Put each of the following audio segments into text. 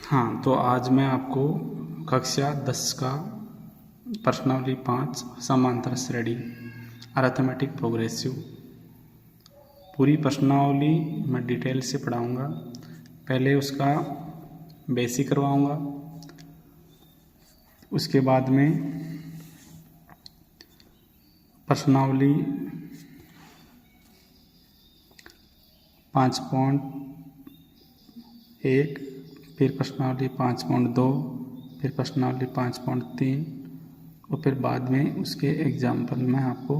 हाँ, तो आज मैं आपको कक्षा 10 का प्रश्नावली 5 समांतर श्रेणी अरिथमेटिक प्रोग्रेसिव पूरी प्रश्नावली मैं डिटेल से पढ़ाऊँगा। पहले उसका बेसिक करवाऊँगा, उसके बाद में प्रश्नावली 5.1, फिर प्रश्नावली 5.2, फिर प्रश्नावली 5.3 और फिर बाद में उसके एग्जाम्पल मैं आपको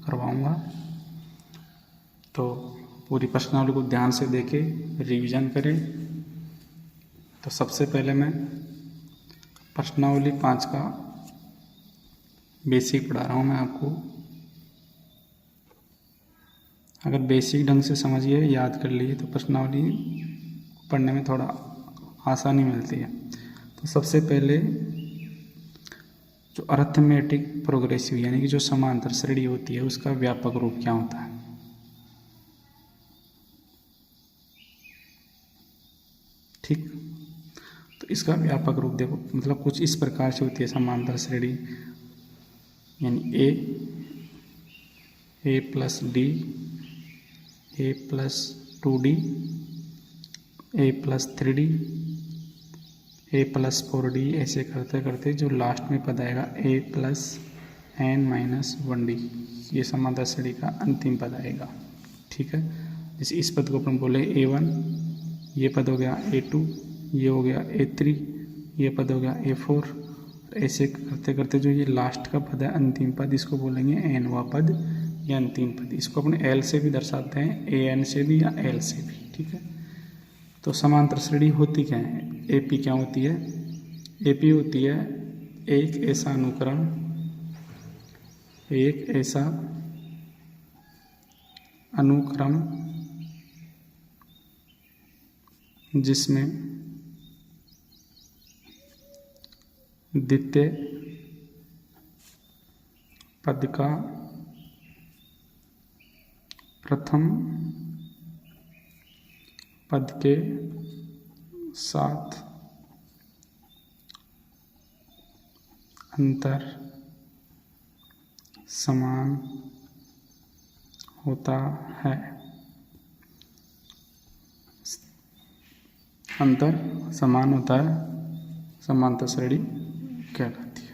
करवाऊँगा। तो पूरी प्रश्नावली को ध्यान से देखें, रिवीजन करें। तो सबसे पहले मैं प्रश्नावली 5 का बेसिक पढ़ा रहा हूँ मैं आपको। अगर बेसिक ढंग से समझिए, याद कर लिए तो प्रश्नावली पढ़ने में थोड़ा आसानी मिलती है। तो सबसे पहले जो अरिथमेटिक प्रोग्रेसिव यानी कि जो समांतर श्रेणी होती है उसका व्यापक रूप क्या होता है। ठीक, तो इसका व्यापक रूप देखो, मतलब कुछ इस प्रकार से होती है समांतर श्रेणी, यानी ए प्लस डी, ए प्लस 2d, ए प्लस 3d, ए प्लस 4d, ऐसे करते करते जो लास्ट में पद आएगा ए प्लस n माइनस 1d, ये समांतर श्रेणी का अंतिम पद आएगा। ठीक है, जैसे इस पद को अपन बोले a1, ये पद हो गया a2, ये हो गया a3, ये पद हो गया a4, ऐसे करते करते जो ये लास्ट का पद है अंतिम पद, इसको बोलेंगे nवां पद या अंतिम पद। इसको अपने l से भी दर्शाते हैं, an से भी या l से भी। ठीक है, तो समांतर श्रेणी होती क्या है, एपी क्या होती है, एपी होती है एक ऐसा अनुक्रम, एक ऐसा अनुक्रम जिसमें द्वितीय पद का प्रथम पद के साथ अंतर समान होता है। अंतर समान होता है, समांतर श्रेणी कहलाती है।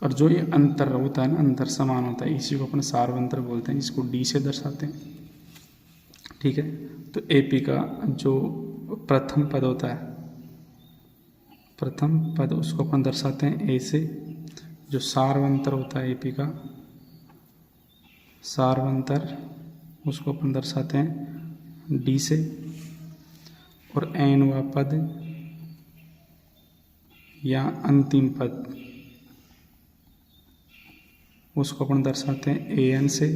और जो ये अंतर होता है ना, अंतर समान होता है, इसी को अपन सार्वंतर बोलते हैं, जिसको डी से दर्शाते हैं। ठीक है, तो एपी का जो प्रथम पद होता है, प्रथम पद उसको अपन दर्शाते हैं ए से। जो सार्वंतर होता है एपी का सार्वंतर, उसको अपन दर्शाते हैं डी से। और एनवां पद या अंतिम पद उसको अपन दर्शाते हैं एन से,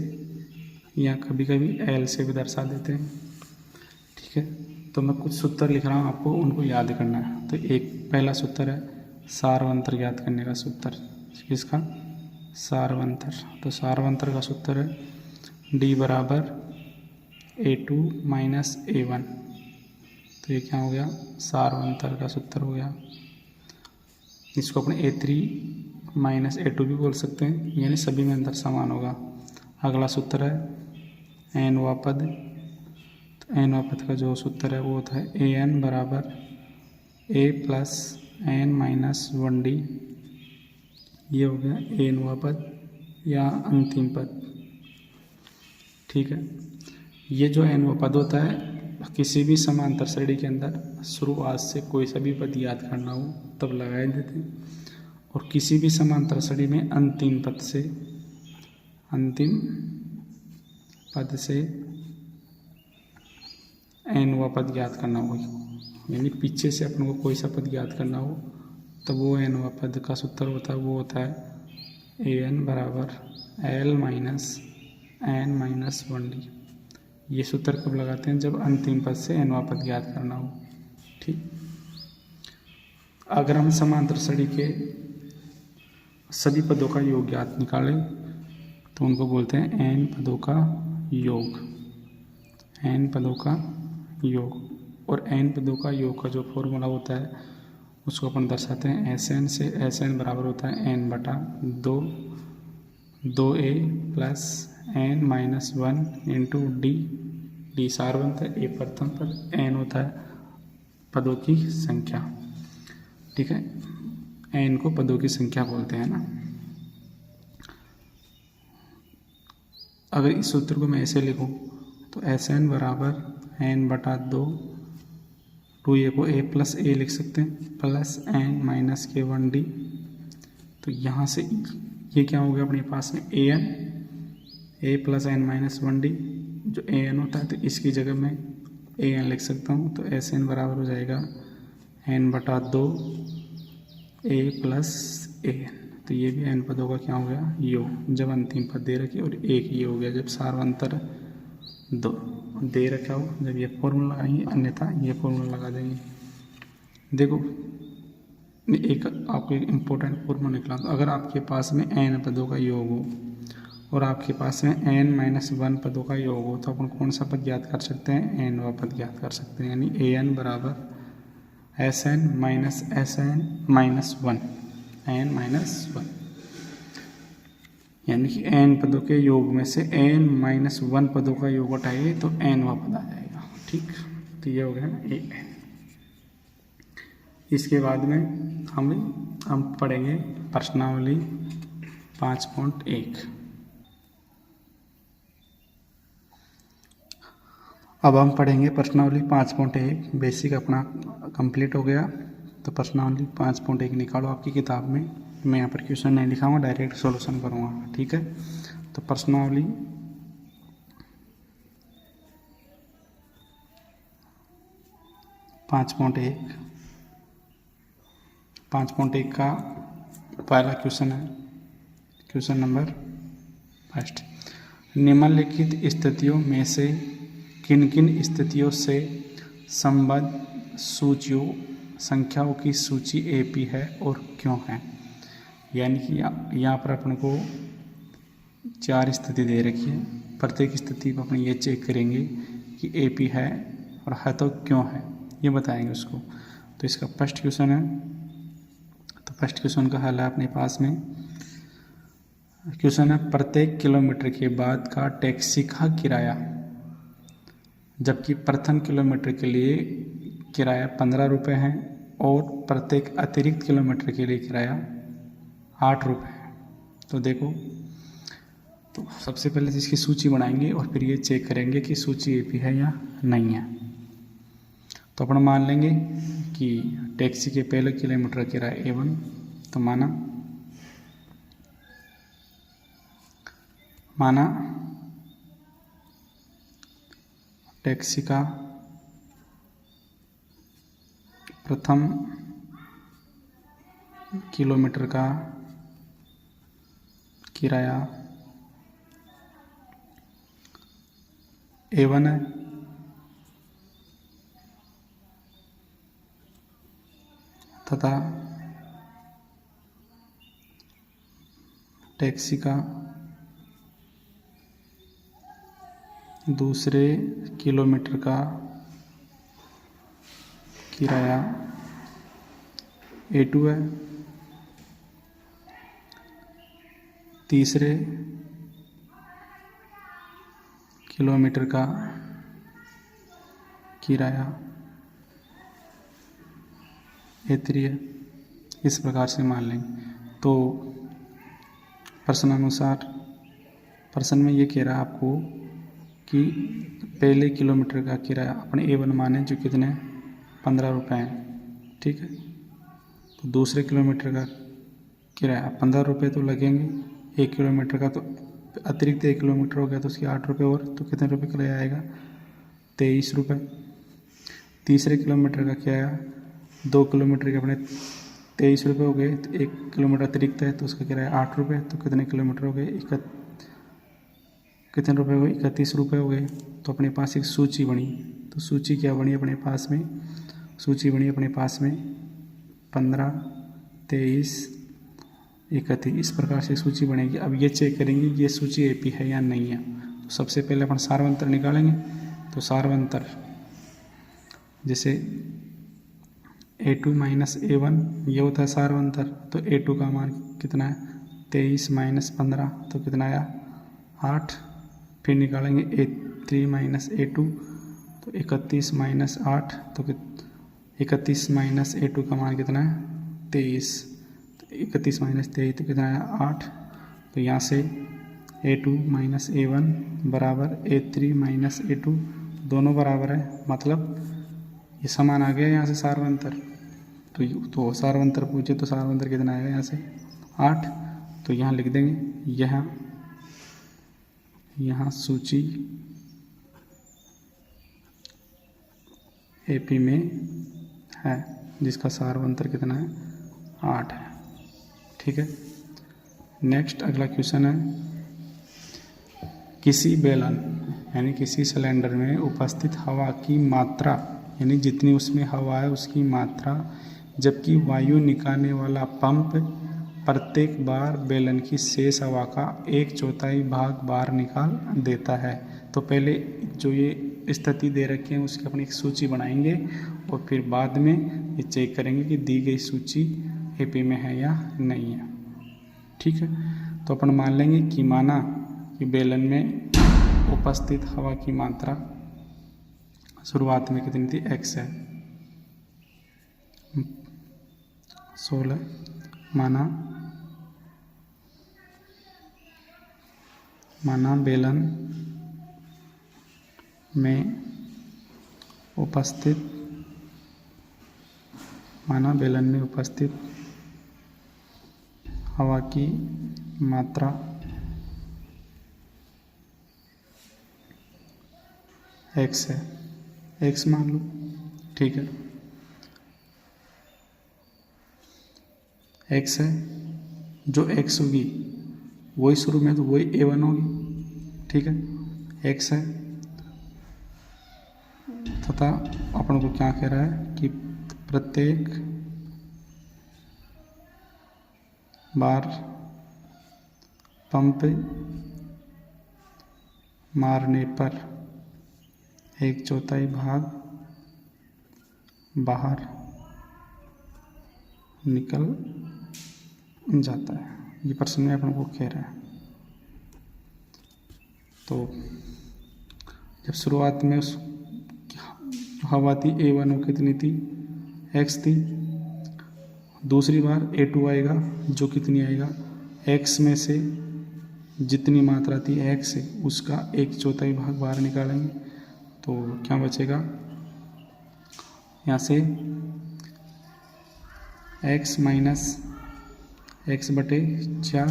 या कभी कभी एल से भी दर्शा देते हैं। ठीक है, तो मैं कुछ सूत्र लिख रहा हूँ, आपको उनको याद करना है। तो एक पहला सूत्र है सार्वंतर ज्ञात करने का सूत्र, किसका, सार्वंतर। तो सार्वंतर का सूत्र है डी बराबर a2 माइनस a1। तो ये क्या हो गया, सार्वंतर का सूत्र हो गया। इसको अपने a3 माइनस a2 भी बोल सकते हैं, यानी सभी में अंतर समान होगा। अगला सूत्र है एनवां पद। तो एनवां पद का जो सूत्र है वो होता है an बराबर a plus n minus 1d। ये हो गया एनवां पद या अंतिम पद। ठीक है, ये जो एनवां पद होता है, किसी भी समांतर श्रेणी के अंदर शुरुआत से कोई सा भी पद याद करना हो तब लगाए देते हैं, और किसी भी समांतर श्रेणी में अंतिम पद से एनवां पद याद करना हो, यानी पीछे से अपन को कोई सा पद याद करना हो तब वो एनवां पद का सूत्र होता है, वो होता है an बराबर l minus n minus 1d। ये सूत्र कब लगाते हैं, जब अंतिम पद से एनवां पद याद करना हो। ठीक, अगर हम समांतर श्रेणी के सभी पदों का योग ज्ञात निकालें तो उनको बोलते हैं n पदों का योग, n पदों का योग। और n पदों का योग का जो फॉर्मूला होता है उसको अपन दर्शाते हैं Sn से। Sn बराबर होता है n बटा 2a plus n minus 1 into d सार्वंतर, a प्रथम पद, n होता है पदों की संख्या। ठीक है, n को पदों की संख्या बोलते हैं ना। अगर इस सूत्र को मैं ऐसे लिखूं तो Sn बराबर n बटा 2a को a प्लस a लिख सकते हैं, प्लस n माइनस के 1d। तो यहाँ से ये क्या हो गया अपने पास में a plus n minus 1d, जो an होता है तो इसकी जगह मैं an लिख सकता हूँ। तो Sn बराबर हो जाएगा n बटा 2a प्लस an। तो ये भी n पदों का क्या हो गया योग, जब अंतिम पद दे रखे और एक ये हो गया जब सार्वंतर 2 दे रखा हो, जब ये फॉर्मूला लगाएंगे, अन्यथा ये फॉर्मूला लगा देंगे। देखो एक आपको एक इम्पोर्टेंट फॉर्मूला निकला, तो अगर आपके पास में n पदों का योग हो और आपके पास में n माइनस 1 पदों का योग हो तो अपन कौन सा पद ज्ञात कर सकते हैं, n वा पद ज्ञात कर सकते हैं। यानी an बराबर Sn minus Sn minus 1, n minus 1, यानी कि n पदों के योग में से n माइनस 1 पदों का योग उठाइए तो n वा पद आ जाएगा। ठीक, तो ये हो गया ना an। इसके बाद में हम पढ़ेंगे प्रश्नावली 5.1। अब हम पढ़ेंगे प्रश्नावली 5.1। बेसिक अपना कंप्लीट हो गया। तो प्रश्नावली 5.1 निकालो आपकी किताब में। मैं यहाँ पर क्वेश्चन नहीं लिखाऊंगा, डायरेक्ट सॉल्यूशन करूँगा। ठीक है, तो प्रश्नावली 5.1 का पहला क्वेश्चन है, क्वेश्चन नंबर 1। निम्नलिखित स्थितियों में से किन किन स्थितियों से संबद्ध सूचियों संख्याओं की सूची AP है और क्यों है। यानी कि यहाँ पर अपन को 4 स्थिति दे रखी है, प्रत्येक स्थिति पर अपन ये चेक करेंगे कि AP है और है तो क्यों है, ये बताएंगे उसको। तो इसका फर्स्ट क्वेश्चन है, तो फर्स्ट क्वेश्चन का हल है अपने पास में। क्वेश्चन है प्रत्येक किलोमीटर के बाद का टैक्सी का किराया, जबकि प्रथम किलोमीटर के लिए किराया 15 रुपये है और प्रत्येक अतिरिक्त किलोमीटर के लिए किराया 8 रुपये है। तो देखो, तो सबसे पहले इसकी सूची बनाएंगे और फिर ये चेक करेंगे कि सूची AP है या नहीं है। तो अपन मान लेंगे कि टैक्सी के पहले किलोमीटर किराया A1, तो माना टैक्सी का प्रथम किलोमीटर का किराया A1 है तथा टैक्सी का दूसरे किलोमीटर का किराया A2 है, तीसरे किलोमीटर का किराया A3 है। इस प्रकार से मान लेंगे। तो प्रश्नानुसार प्रश्न में ये कह रहा है आपको कि पहले किलोमीटर का किराया अपने A1 माने जो कितने 15 रुपये हैं। ठीक है, तो दूसरे किलोमीटर का किराया 15 रुपये तो लगेंगे, 1 किलोमीटर का तो अतिरिक्त 1 किलोमीटर हो गया तो उसके 8 रुपये और, तो कितने रुपये किराया आएगा 23 रुपये। तीसरे किलोमीटर का किराया 2 किलोमीटर के अपने 23 रुपये हो गए, तो 1 किलोमीटर अतिरिक्त है तो उसका किराया 8 रुपये, तो कितने किलोमीटर हो गए कितने रुपये हो गए 31 रुपये हो गए। तो अपने पास एक सूची बनी, तो सूची क्या बनी अपने पास में, सूची बनी अपने पास में 15, 23, 31, इस प्रकार से सूची बनेगी। अब ये चेक करेंगे ये सूची AP है या नहीं है। तो सबसे पहले अपन सार्वंतर निकालेंगे। तो सार्वंतर जैसे A2 माइनस A1 ये होता है सार्वंतर, तो A2 का मान कितना है 23 माइनस 15 तो कितना आया 8। फिर निकालेंगे A3 माइनस A2 तो 31 माइनस 8 तो 31 माइनस A2 का मान कितना है 23, तो 31 माइनस 23 तो कितना है 8। तो यहाँ से A2 माइनस A1 बराबर A3 माइनस A2 दोनों बराबर है, मतलब ये समान आ गया यहाँ से सार्वंतर। तो सार्वंतर पूछे तो सार्वंतर कितना आएगा यहाँ से 8। तो यहाँ लिख देंगे यहाँ सूची AP में है जिसका सार्वंतर कितना है 8 है। ठीक है, नेक्स्ट अगला क्वेश्चन है, किसी बेलन यानी किसी सिलेंडर में उपस्थित हवा की मात्रा यानी जितनी उसमें हवा है उसकी मात्रा, जबकि वायु निकालने वाला पंप प्रत्येक बार बेलन की शेष हवा का 1/4 भाग बाहर निकाल देता है। तो पहले जो ये स्थिति दे रखी है उसकी अपनी एक सूची बनाएंगे और फिर बाद में ये चेक करेंगे कि दी गई सूची AP में है या नहीं है। ठीक है, तो अपन मान लेंगे कि माना कि बेलन में उपस्थित हवा की मात्रा शुरुआत में कितनी थी x है 16, माना बेलन में उपस्थित हवा की मात्रा x है, x मान लो। ठीक है, x है, जो x होगी वही शुरू में तो वही A1 होगी। ठीक है, x है तथा अपन को क्या कह रहा है कि प्रत्येक बार पंप मारने पर 1/4 भाग बाहर निकल जाता है। ये प्रश्न में अपन को कह रहा है। तो जब शुरुआत में उस हवा थी A1 वो कितनी थी x थी, दूसरी बार A2 आएगा जो कितनी आएगा x में से जितनी मात्रा थी x से उसका 1/4 भाग बाहर निकालेंगे तो क्या बचेगा यहाँ से x माइनस x/4,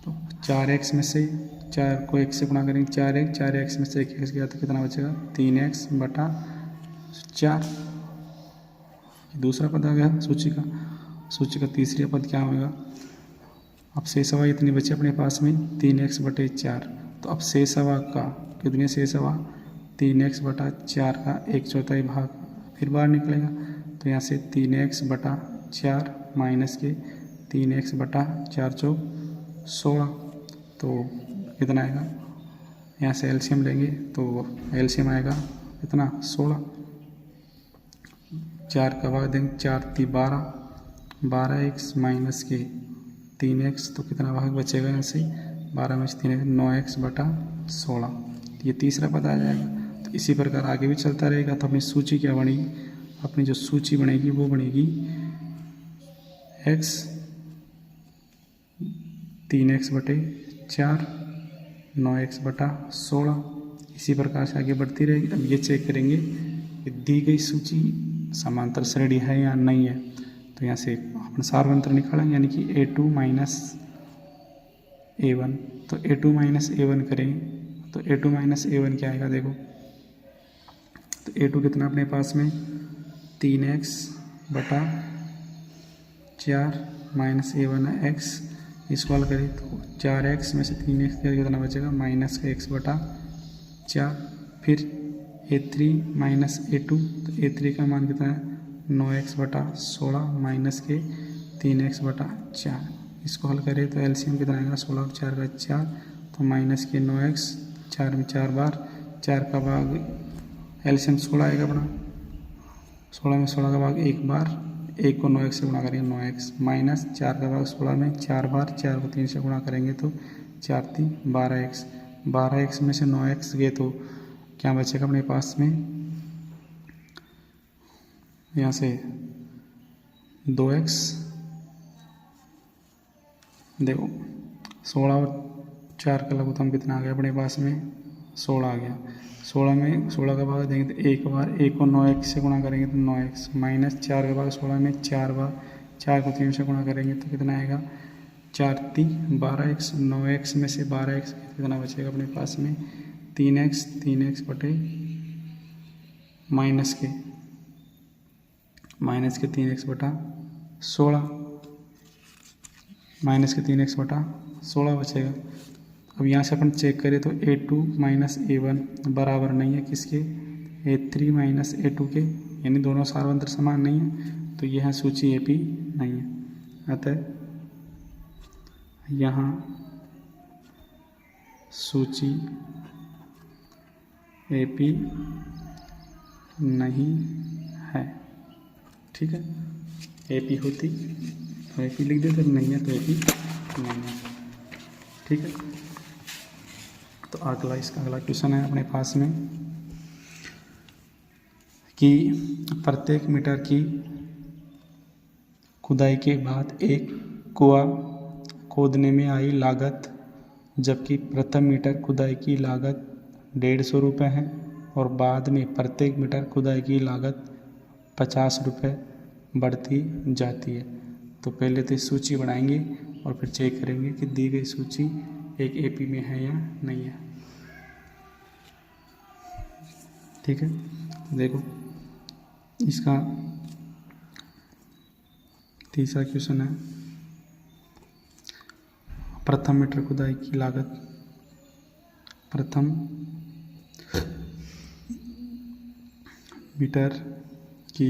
तो 4x में से 4 को 1 से गुणा करेंगे 4x में से 1 गया तो कितना बचेगा 3x/4। दूसरा पद आ गया सूची का तीसरा पद क्या होगा, अब शेष हवा इतनी बची अपने पास में 3x/4। तो अब शेष हवा का कितनी शेष हवा 3x/4 का 1/4 भाग फिर बाहर निकलेगा। तो यहाँ से 3x/4 माइनस के 3x/4 चौक 16, तो कितना आएगा, यहाँ से एलसीएम लेंगे तो एलसीएम आएगा कितना 16, 4 का भाग देंगे 4 × 12x माइनस के 3x, तो कितना भाग बचेगा यहाँ से 12 में से 3 9x/16। ये तीसरा पद आ जाएगा। तो इसी प्रकार आगे भी चलता रहेगा। तो अपनी सूची क्या बनेगी, अपनी जो सूची बनेगी वो बनेगी x 3x/4 9x/16। इसी प्रकार से आगे बढ़ती रहेगी। अब ये चेक करेंगे कि दी गई सूची समांतर श्रेणी है या नहीं है। तो यहाँ से अपन सार्वंतर निकालेंगे यानी कि A2 माइनस A1। तो A2 माइनस A1 करेंगे तो A2 माइनस A1 क्या आएगा देखो, तो A2 कितना अपने पास में 3x/4 माइनस A1 है x, इसको हल करें तो 4x में से 3x कितना बचेगा माइनस का x/4। फिर A3 माइनस A2, तो A3 का मान कितना है 9x/16 माइनस के 3x/4। इसको हल करें तो एलसीएम कितना आएगा 16 और 4 का 4, तो माइनस के 9x 4 में 4 बार 4 का भाग एलसीएम 16 आएगा अपना, 16 में 16 का भाग एक बार, 1 को 9x से गुणा करेंगे 9x, माइनस 4 का भाग 16 में 4 बार, 4 को 3 से गुणा करेंगे तो 4 3 12x, 12x में से 9x गए तो क्या बचेगा अपने पास में, यहाँ से 2x, देखो 16 और 4 का लघुत्तम कितना आ गया अपने पास में, 16 आ गया। 16 में 16 का भाग देंगे तो एक बार, 1 को 9x से गुणा करेंगे तो 9x, माइनस 4 का भाग 16 में 4 बार, 4 को 3 से गुणा करेंगे तो कितना आएगा, 4 3 12x, 9x में से 12x कितना बचेगा अपने पास में, 3x बटे माइनस के 3x बटा 16, माइनस के 3x बटा 16 बचेगा। अब यहाँ से अपन चेक करें तो a2 माइनस a1 बराबर नहीं है किसके, a3 माइनस a2 के, यानी दोनों सार्वंत्र समान नहीं है, तो यह सूची AP नहीं है। अतः यहाँ सूची AP नहीं है। ठीक है, AP होती तो AP लिख देते, नहीं है तो AP नहीं है। ठीक है, तो अगला क्वेश्चन है अपने पास में कि प्रत्येक मीटर की खुदाई के बाद एक कुआं खोदने में आई लागत, जबकि प्रथम मीटर खुदाई की लागत 150 रुपये है और बाद में प्रत्येक मीटर खुदाई की लागत 50 रुपये बढ़ती जाती है। तो पहले तो सूची बनाएंगे और फिर चेक करेंगे कि दी गई सूची एक AP में है या नहीं है। ठीक है, देखो इसका तीसरा क्वेश्चन है, प्रथम मीटर खुदाई की लागत, प्रथम मीटर की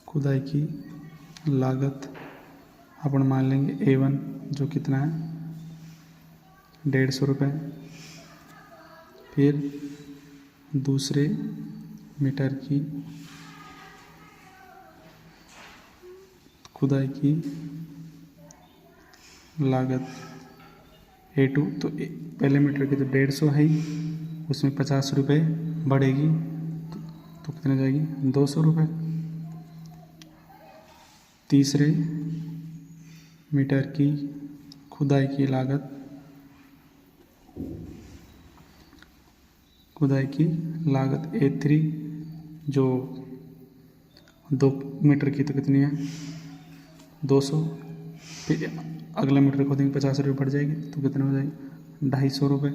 खुदाई की लागत अपन मान लेंगे A1 जो कितना है 150 रुपये, फिर दूसरे मीटर की खुदाई की लागत A2, तो पहले मीटर की तो 150 है ही, उसमें 50 रुपये बढ़ेगी तो कितने जाएगी 200 रुपये। तीसरे मीटर की खुदाई की लागत, A3 जो 2 मीटर की तो कितनी है 200, फिर अगला मीटर खोदेंगे 50 रुपये बढ़ जाएगी तो कितना हो जाएगी 250 रुपये।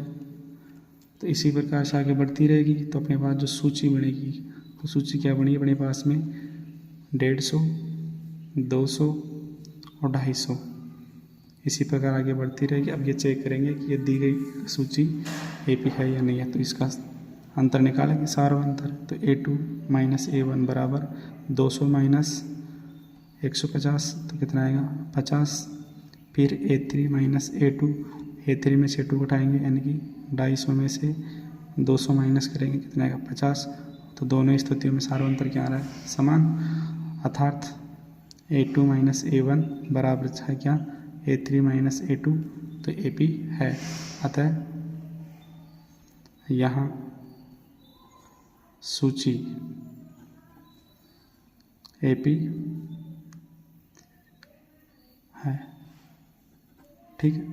तो इसी प्रकार से आगे बढ़ती रहेगी। तो अपने पास जो सूची बनेगी, तो सूची क्या बनी अपने पास में 150, 200 और 250, इसी प्रकार आगे बढ़ती रहेगी। अब ये चेक करेंगे कि ये दी गई सूची AP है या नहीं है, तो इसका अंतर निकालेंगे, सार्वंतर। तो A2 माइनस A1 बराबर 200 माइनस 150, तो कितना आएगा 50। फिर A3 माइनस A2, A3 में से 2 घटाएंगे यानी कि 250 में से 200 माइनस करेंगे, कितना आएगा 50। तो दोनों स्थितियों में सार्वंतर क्या आ रहा है, समान, अर्थात A2 माइनस A1 बराबर है क्या A3 माइनस A2, तो AP है। अतः यहाँ सूची AP है। ठीक है,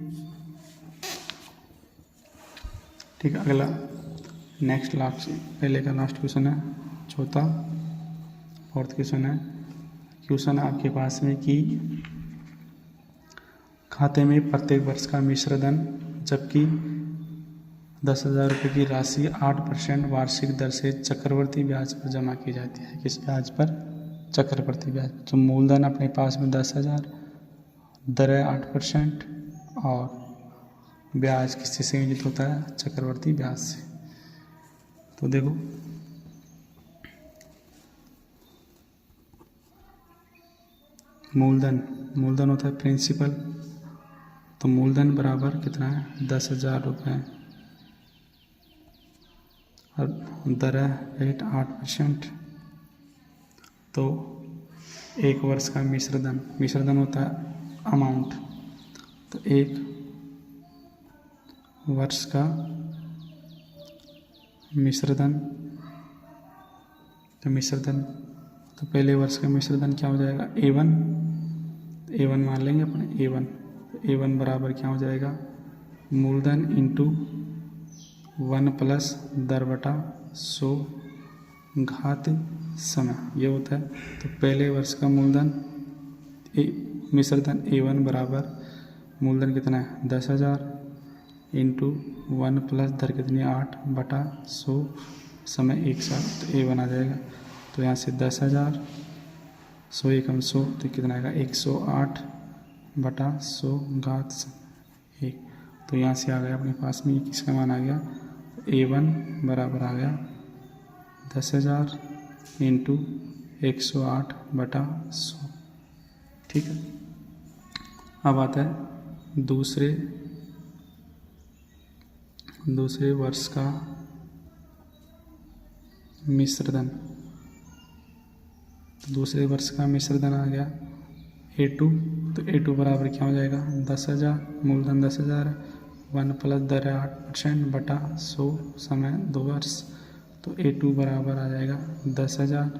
ठीक है। अगला नेक्स्ट लास्ट, पहले का लास्ट क्वेश्चन है, चौथा फोर्थ क्वेश्चन है। क्वेश्चन आपके पास में कि खाते में प्रत्येक वर्ष का मिश्र धन, जबकि 10,000 रुपये की राशि 8% वार्षिक दर से चक्रवर्ती ब्याज पर जमा की जाती है। किस ब्याज पर, चक्रवर्ती ब्याज। तो मूलधन अपने पास में 10,000, दर है 8% और ब्याज किससे संयोजित होता है, चक्रवर्ती ब्याज से। तो देखो मूलधन होता है प्रिंसिपल, तो मूलधन बराबर कितना है 10,000 रुपये और दर रेट 8%। तो एक वर्ष का मिश्रधन होता है अमाउंट। तो एक वर्ष का मिश्रधन, तो पहले वर्ष का मिश्रधन क्या हो जाएगा, A1 मान लेंगे अपने A1। तो A1 बराबर क्या हो जाएगा, मूलधन इंटू 1 प्लस दर बटा 100 घात समय, ये होता है। तो पहले वर्ष का मूलधन मिश्रधन A1 बराबर मूलधन कितना है 10,000 इंटू 1 प्लस दर कितनी 8 बटा 100 समय 1 साल। तो A1 आ जाएगा। तो यहाँ से 10,000 100 एकम 100, तो कितना आएगा 108 बटा 100 घात 1। तो यहाँ से आ गया अपने पास में किसका मान आ गया, A1 बराबर आ गया 10,000 इंटू 108 बटा 100। ठीक है। अब आता है दूसरे वर्ष का मिश्रधन। दूसरे वर्ष का मिश्रधन आ गया A2। तो A2 बराबर क्या हो जाएगा 10,000, मूलधन 10,000 है, 1 प्लस दर 8% बटा 100 समय 2 वर्ष। तो A2 बराबर आ जाएगा 10,000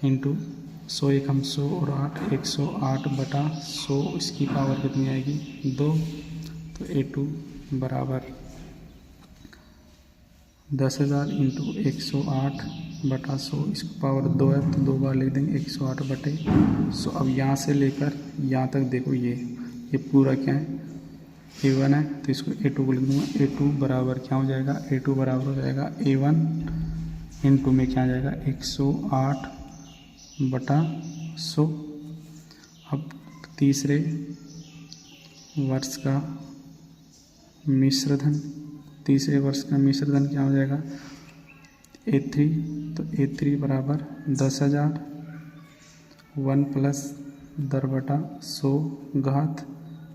इंटू 100 एकम 100 और 8 108 बटा 100, इसकी पावर कितनी आएगी 2। तो A2 बराबर 10,000 इंटू 108 बटा 100, इसकी पावर 2 है तो 2 बार लिख देंगे 108 बटे 100। अब यहाँ से लेकर यहाँ तक देखो, ये पूरा क्या है A1 है, तो इसको A2 को लिख दूँगा। A2 बराबर क्या हो जाएगा, A2 बराबर हो जाएगा A1 इंटू में क्या आ जाएगा 108 बटा 100। अब तीसरे वर्ष का मिश्रधन क्या हो जाएगा A3। तो A3 बराबर 10,000 1 प्लस दर बटा 100 घात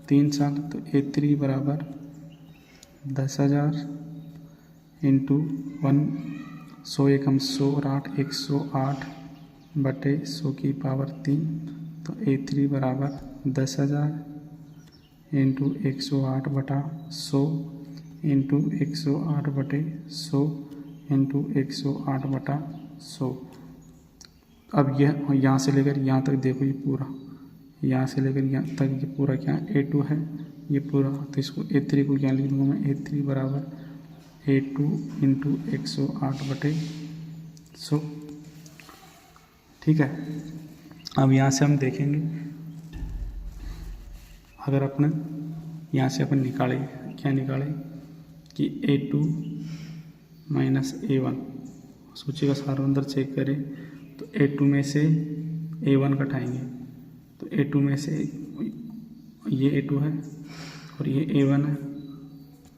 3 साल। तो A3 बराबर 10,000 इंटू 100 एकम 100 और 8 108 बटे 100 की पावर 3। तो A3 बराबर 10,000 इंटू 108 बटा 100 इंटू 108 बटे 100 इंटू 108 बटा 100। अब यह यहाँ से लेकर यहाँ तक देखो, ये पूरा यहाँ से लेकर यहाँ तक ये पूरा क्या A2 है, ये पूरा। तो इसको A3 को क्या लिख दूँगा मैं, A3 बराबर A2 इंटू 108 बटे 100। ठीक है। अब यहाँ से हम देखेंगे, अगर अपने यहाँ से अपन निकालें कि A2 माइनस A1 सूची का सारांश चेक करें, तो A2 में से A1 घटाएंगे। तो A2 में से ये A2 है और ये A1 है,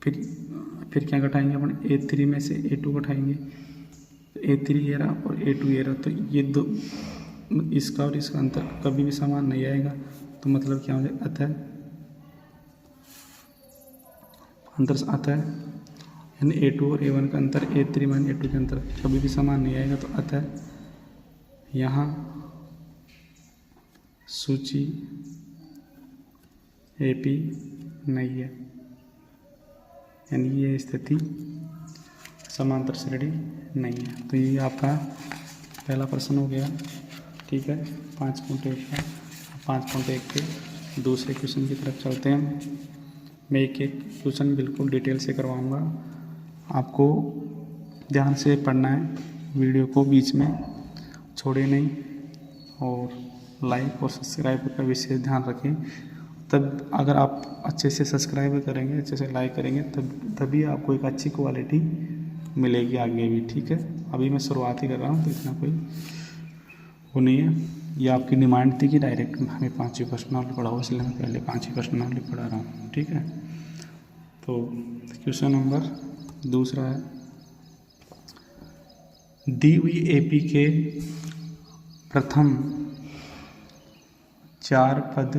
फिर क्या घटाएंगे अपन, A3 में से A2 घटाएंगे। तो A3 ये रहा और A2 ये रहा, तो ये दो, इसका और इसका अंतर कभी भी समान नहीं आएगा। तो मतलब क्या हो जाए, अतः अंतर आता है, यानी A2 और A1 का अंतर A3 माइनस A2 के अंतर कभी भी समान नहीं आएगा। तो अतः यहाँ सूची AP नहीं है, यानी ये स्थिति समांतर श्रेणी नहीं है। तो ये आपका पहला प्रश्न हो गया। ठीक है, 5.1 का। 5.1 के दूसरे क्वेश्चन की तरफ चलते हैं। मैं एक क्वेश्चन बिल्कुल डिटेल से करवाऊंगा, आपको ध्यान से पढ़ना है, वीडियो को बीच में छोड़े नहीं, और लाइक और सब्सक्राइब का विशेष ध्यान रखें। तब अगर आप अच्छे से सब्सक्राइब करेंगे, अच्छे से लाइक करेंगे, तभी आपको एक अच्छी क्वालिटी मिलेगी आगे भी। ठीक है, अभी मैं शुरुआत ही कर रहा हूँ, तो इतना कोई वो नहीं है। ये आपकी डिमांड थी कि डायरेक्ट हमें 5वीं पर्सनालिटी पढ़ाओ, इसलिए मैं पहले 5वीं पर्सनालिटी पढ़ा रहा हूँ। ठीक है, तो क्वेश्चन नंबर दूसरा है, दी हुई AP के प्रथम 4 पद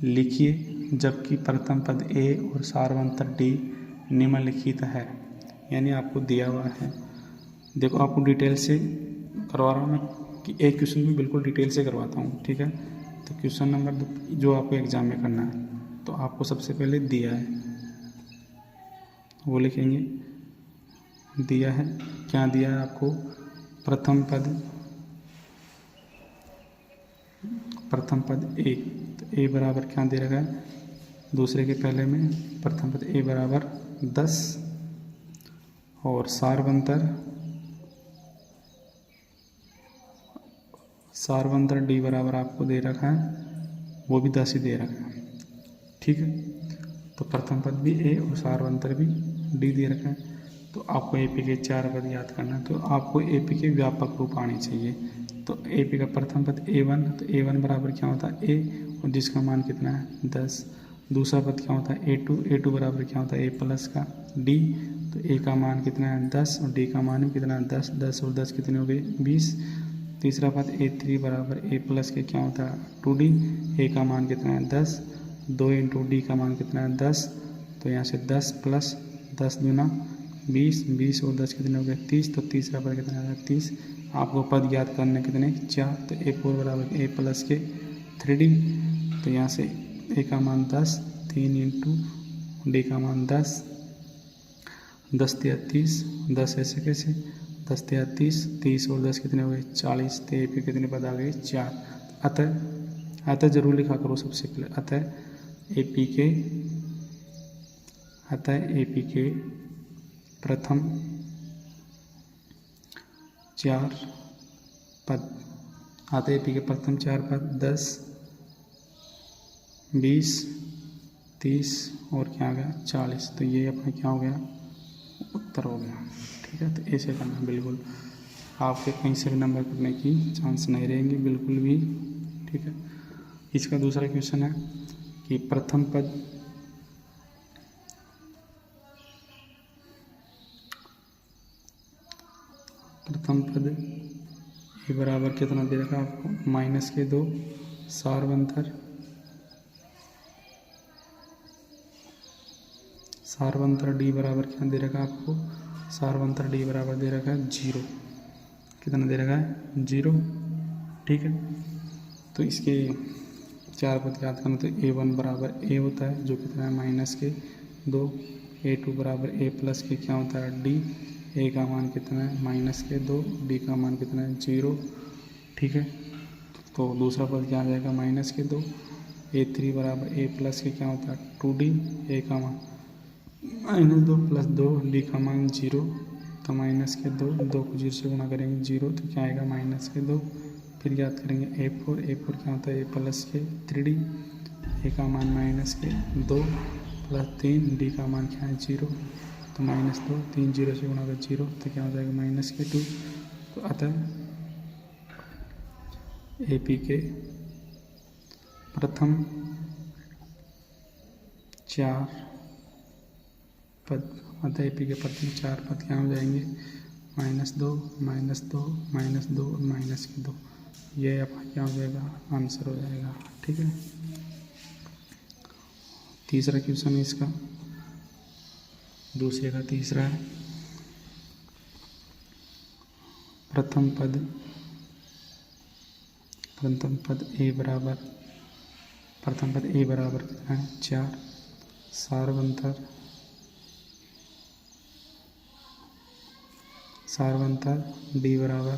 लिखिए, जबकि प्रथम पद A और सार्वंतर D निम्नलिखित है। यानी आपको दिया हुआ है। देखो आपको डिटेल से करवा रहा हूँ मैं कि एक क्वेश्चन भी बिल्कुल डिटेल से करवाता हूँ, ठीक है। तो क्वेश्चन नंबर जो आपको एग्जाम में करना है, तो आपको सबसे पहले दिया है वो लिखेंगे। दिया है, क्या दिया है आपको? प्रथम पद ए, तो ए बराबर क्या दे रखा है? दूसरे के पहले में प्रथम पद ए बराबर 10 और सारवंतर डी बराबर आपको दे रखा है, वो भी 10 ही दे रखा है, ठीक है। तो प्रथम पद भी ए और सारवंतर भी डी दे रखा है। तो आपको एपी के 4 पद याद करना है, तो आपको एपी के व्यापक रूप आने चाहिए। तो एपी का प्रथम पद A1, तो A1 बराबर क्या होता है? ए, और जिसका मान कितना है? 10। दूसरा पद क्या होता है? A2 बराबर क्या होता है? ए प्लस का डी, तो ए का मान कितना है? 10 और डी का मान भी कितना है? 10। 10 और 10 कितने हो गए? 20। तीसरा पद A3 बराबर ए प्लस के क्या होता है? 2D, ए का मान कितना है? 10। 2 इंटू डी का मान कितना है? 10। तो यहाँ से 10 प्लस 10 दूना 20, 20 और 10 कितने हो गए? 30। तो तीसरा पद कितना है? 30। आपको पद याद करने कितने? 4। तो A4 बराबर ए प्लस के 3D, तो यहाँ से ए का मान 10, 3 इंटू डी का मान 10, 10 या 30, 10 ऐसे कैसे? 10 या 30, 30 और 10 कितने हो गए? 40। तो ए पे कितने पद आ गए? 4। अतः जरूर लिखा करो सबसे पहले। अतः एपी के प्रथम 4 पद, अतः एपी के प्रथम 4 पद 10, 20, 30 और क्या आ गया? 40। तो ये अपना क्या हो गया? उत्तर हो गया, ठीक है। तो ऐसे करना, बिल्कुल आपके कहीं से भी नंबर कटने की चांस नहीं रहेंगे, बिल्कुल भी, ठीक है। इसका दूसरा क्वेश्चन है कि प्रथम पद ए बराबर कितना दे रखा आपको? माइनस के 2 सारवंतर डी बराबर क्या दे रखा आपको? सारवंतर डी बराबर दे रखा है 0। कितना दे रखा है? 0, ठीक है। तो इसके 4 पद याद करना। तो A1 बराबर ए होता है जो कितना है? माइनस के 2। A2 बराबर ए प्लस के क्या होता है? डी, ए का मान कितना है? माइनस के 2, डी का मान कितना है? 0, ठीक है। तो दूसरा पद क्या आ जाएगा? माइनस के 2। A3 बराबर ए प्लस के क्या होता है? 2D, ए का मान -2 प्लस 2, डी का मान 0, तो माइनस के 2, 2 को 0 से गुणा करेंगे 0, तो क्या आएगा? माइनस के 2। फिर याद करेंगे A4 क्या होता है? ए प्लस के 3D, ए का मान माइनस के 2 प्लस 3, डी का मान क्या है? 0, तो -2, 3 0 से गुणा कर 0, तो क्या हो जाएगा? माइनस के 2। तो अतः एपी के प्रथम 4 पद, अतः एपी के प्रथम 4 पद क्या हो जाएंगे? -2, -2, -2 और माइनस के 2। ये आपका क्या हो जाएगा? आंसर हो जाएगा, ठीक है। तीसरा क्वेश्चन है इसका, दूसरे का तीसरा है। प्रथम पद ए बराबर कितना है? 4। सारवंतर डी बराबर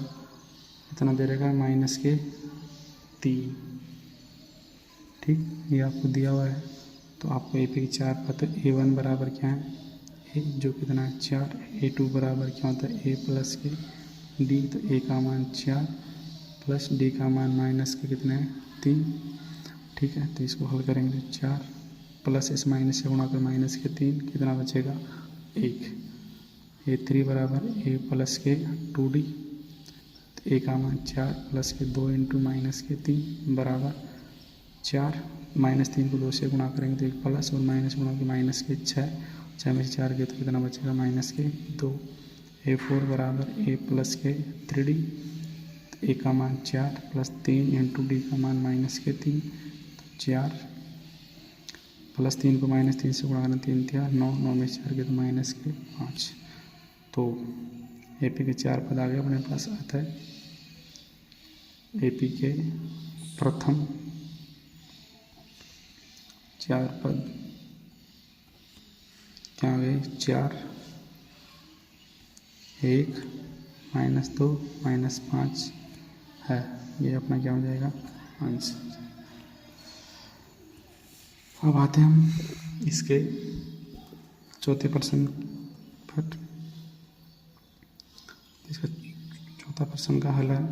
कितना दे रखा है? माइनस के 3, ठीक, ये आपको दिया हुआ है। तो आपको एपी के 4 पद, A1 बराबर क्या है? ए, जो कितना है? 4। A2 बराबर क्या होता है? ए प्लस के डी, तो ए का मान 4 प्लस डी का मान माइनस के कितने हैं? 3, ठीक है। तो इसको हल करेंगे 4 प्लस इस माइनस से गुणा कर माइनस के 3, कितना बचेगा? 1। A3 बराबर ए प्लस के 2D, तो ए का मान 4 प्लस के 2 इंटू माइनस के 3 बराबर 4। -3 को 2 से गुणा करेंगे तो 1 प्लस और माइनस गुणा के माइनस के 6 में से 4 गए तो कितना बचेगा? माइनस के 2। A4 बराबर ए प्लस के 3D, तो ए का मान 4 प्लस 3 इंटू डी का मान माइनस के 3, 4 प्लस 3 को -3 से गुणा करना, 3 3 9, 9 में से 4 गए तो माइनस के 5। तो ए पी के 4 पद आ गए अपने पास। अतः ए पी के प्रथम 4 पद क्या आ गए? 4, 1, -2, -5 है। ये अपना क्या हो जाएगा? आंसर। अब आते हैं हम इसके चौथे प्रश्न पर। इसका चौथा प्रश्न का हल है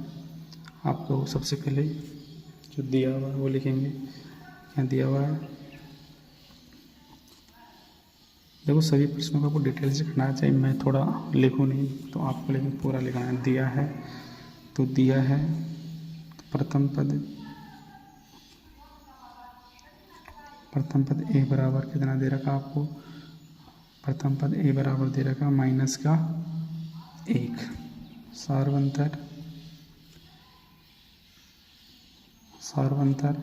आपको सबसे पहले जो दिया हुआ है वो लिखेंगे। क्या दिया हुआ है? देखो सभी प्रश्नों का आपको डिटेल से लिखना चाहिए, मैं थोड़ा लिखूँ नहीं तो आपको लेकिन पूरा लिखना है। दिया है तो दिया है प्रथम पद ए बराबर कितना दे रखा आपको? प्रथम पद ए बराबर दे रखा -1। सार्वंतर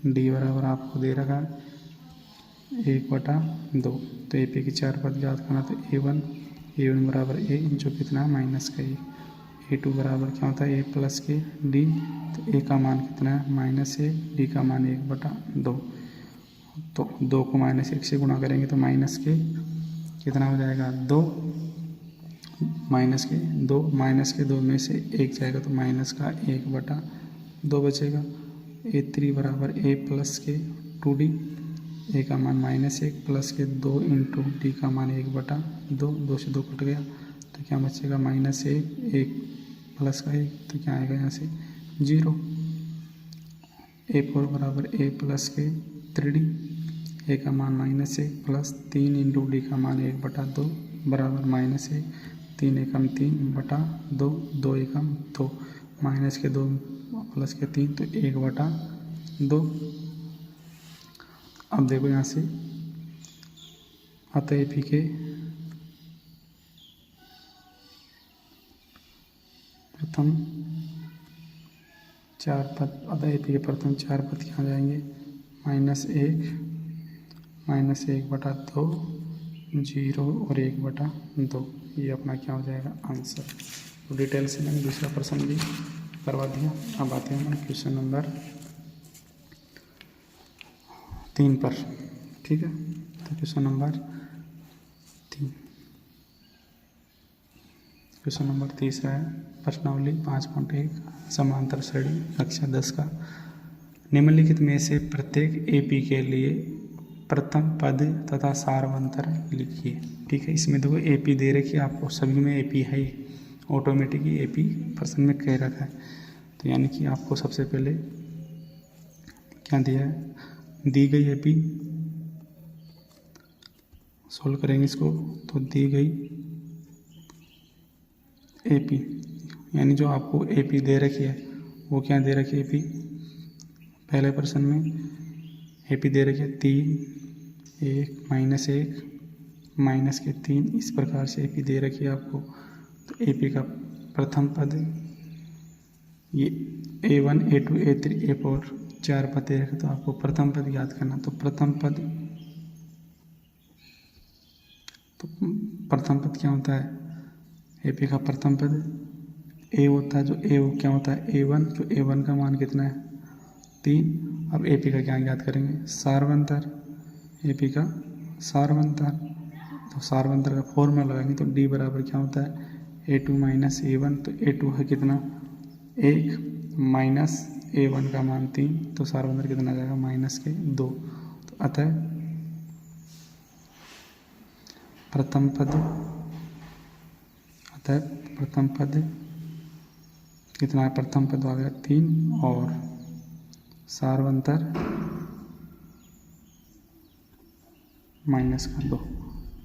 डी बराबर आपको दे रखा 1/2। तो ए पी की 4 पद याद करना। तो ए1 बराबर ए जो कितना है -1। ए2 बराबर क्या होता है? ए प्लस के डी। तो ए का मान कितना है? -1, डी का मान 1/2। तो 2 को -1 से गुणा करेंगे तो माइनस के कितना हो जाएगा? 2। -2 में से 1 जाएगा तो माइनस का 1/2 बचेगा। ए3 बराबर ए प्लस के 2d। ए का मान -1 प्लस के 2 इंटू डी का मान 1/2। 2 से 2 कट गया तो क्या बचेगा? -1, 1 प्लस का 1 तो क्या आएगा यहाँ से? 0। ए4 बराबर ए प्लस के 3d। ए का मान -1 प्लस 3 इंटू डी का मान 1/2 बराबर -1, 3 एकम 3/2, 2 एकम 2, माइनस के 2 प्लस के 3 तो 1/2। अब देखो यहाँ से अतः एपी के प्रथम 4 पद, अतः एपी के प्रथम 4 पद क्या जाएंगे? -1/2, 0 और 1/2। ये अपना क्या हो जाएगा? आंसर। तो डिटेल से मैंने दूसरा प्रश्न भी करवा दिया। अब आते हैं हम क्वेश्चन नंबर 3 पर। ठीक है, तो क्वेश्चन नंबर 3, क्वेश्चन नंबर 3 है प्रश्नावली 5.1 समांतर श्रेणी कक्षा 10 का। निम्नलिखित में से प्रत्येक एपी के लिए प्रथम पद तथा सारवंतर लिखिए। ठीक है, इसमें देखो एपी दे रखी है आपको, सभी में एपी है, ऑटोमेटिक ही एपी प्रश्न में कह रखा है। तो यानी कि आपको सबसे पहले क्या दिया है? दी गई एपी सोल्व करेंगे इसको। तो दी गई एपी यानी जो आपको एपी दे रखी है वो क्या दे रखी है? एपी पहले प्रश्न में एपी दे रखी है 3, 1, -1, माइनस के 3, इस प्रकार से एपी दे रखी है आपको। तो एपी का प्रथम पद ये A1, A2, A3, A4 4 पद दे रखे, तो आपको प्रथम पद याद करना। तो प्रथम पद क्या होता है? एपी का प्रथम पद ए होता है, जो ए वो क्या होता है? A1, जो A1 का मान कितना है? 3। अब एपी का क्या याद करेंगे? सारवंतर, एपी का सारवंतर। तो सारवंतर का फॉर्मूला लगाएंगे तो डी बराबर क्या होता है? A2 - A1। तो A2 है कितना? 1 माइनस A1 का मान 3, तो सारवंतर कितना जाएगा? -2। तो अतः प्रथम पद कितना है? प्रथम पद आ गया 3 और सारवंतर -2।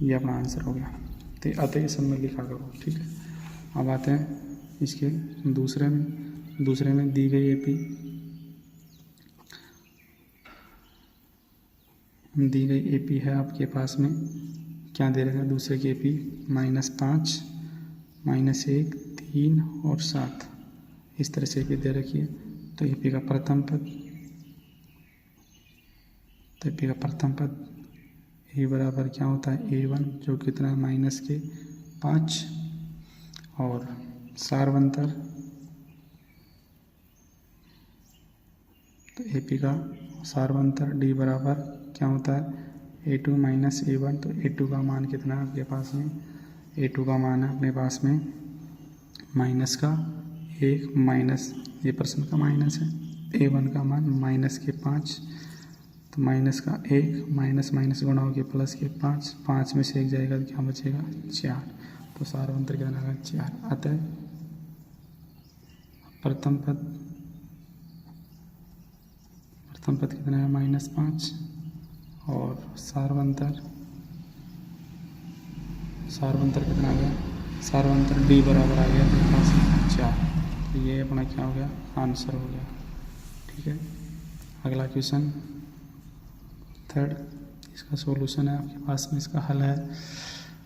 ये अपना आंसर हो गया। तो अतः ये सब में लिखा करो। ठीक है, अब आते हैं इसके दूसरे में दी गई एपी है आपके पास में, क्या दे रखा है? दूसरे की एपी -5, -1, 3 और 7, इस तरह से एपी दे रखी है। तो एपी का प्रथम पद ए बराबर क्या होता है? A1 जो कितना है? -5 और सार्वंतर, तो AP का सार्वंतर D बराबर क्या होता है A2 माइनस A1। तो A2 का मान कितना है आपके पास में, A2 का मान है अपने पास में माइनस का 1 माइनस, ये प्रश्न का माइनस है, A1 का मान माइनस के 5, तो माइनस का 1 माइनस माइनस गुणा हो गया प्लस के 5, 5 में से 1 जाएगा तो क्या बचेगा 4। तो सार्वंतर कितना आएगा 4। अतः प्रथम पद कितना है -5 और सार्वंतर कितना आ गया, सार्वंतर D बराबर आ गया अपने पास 4। तो ये अपना क्या हो गया आंसर हो गया। ठीक है, अगला क्वेश्चन 3rd, इसका सॉल्यूशन है आपके पास में, इसका हल है।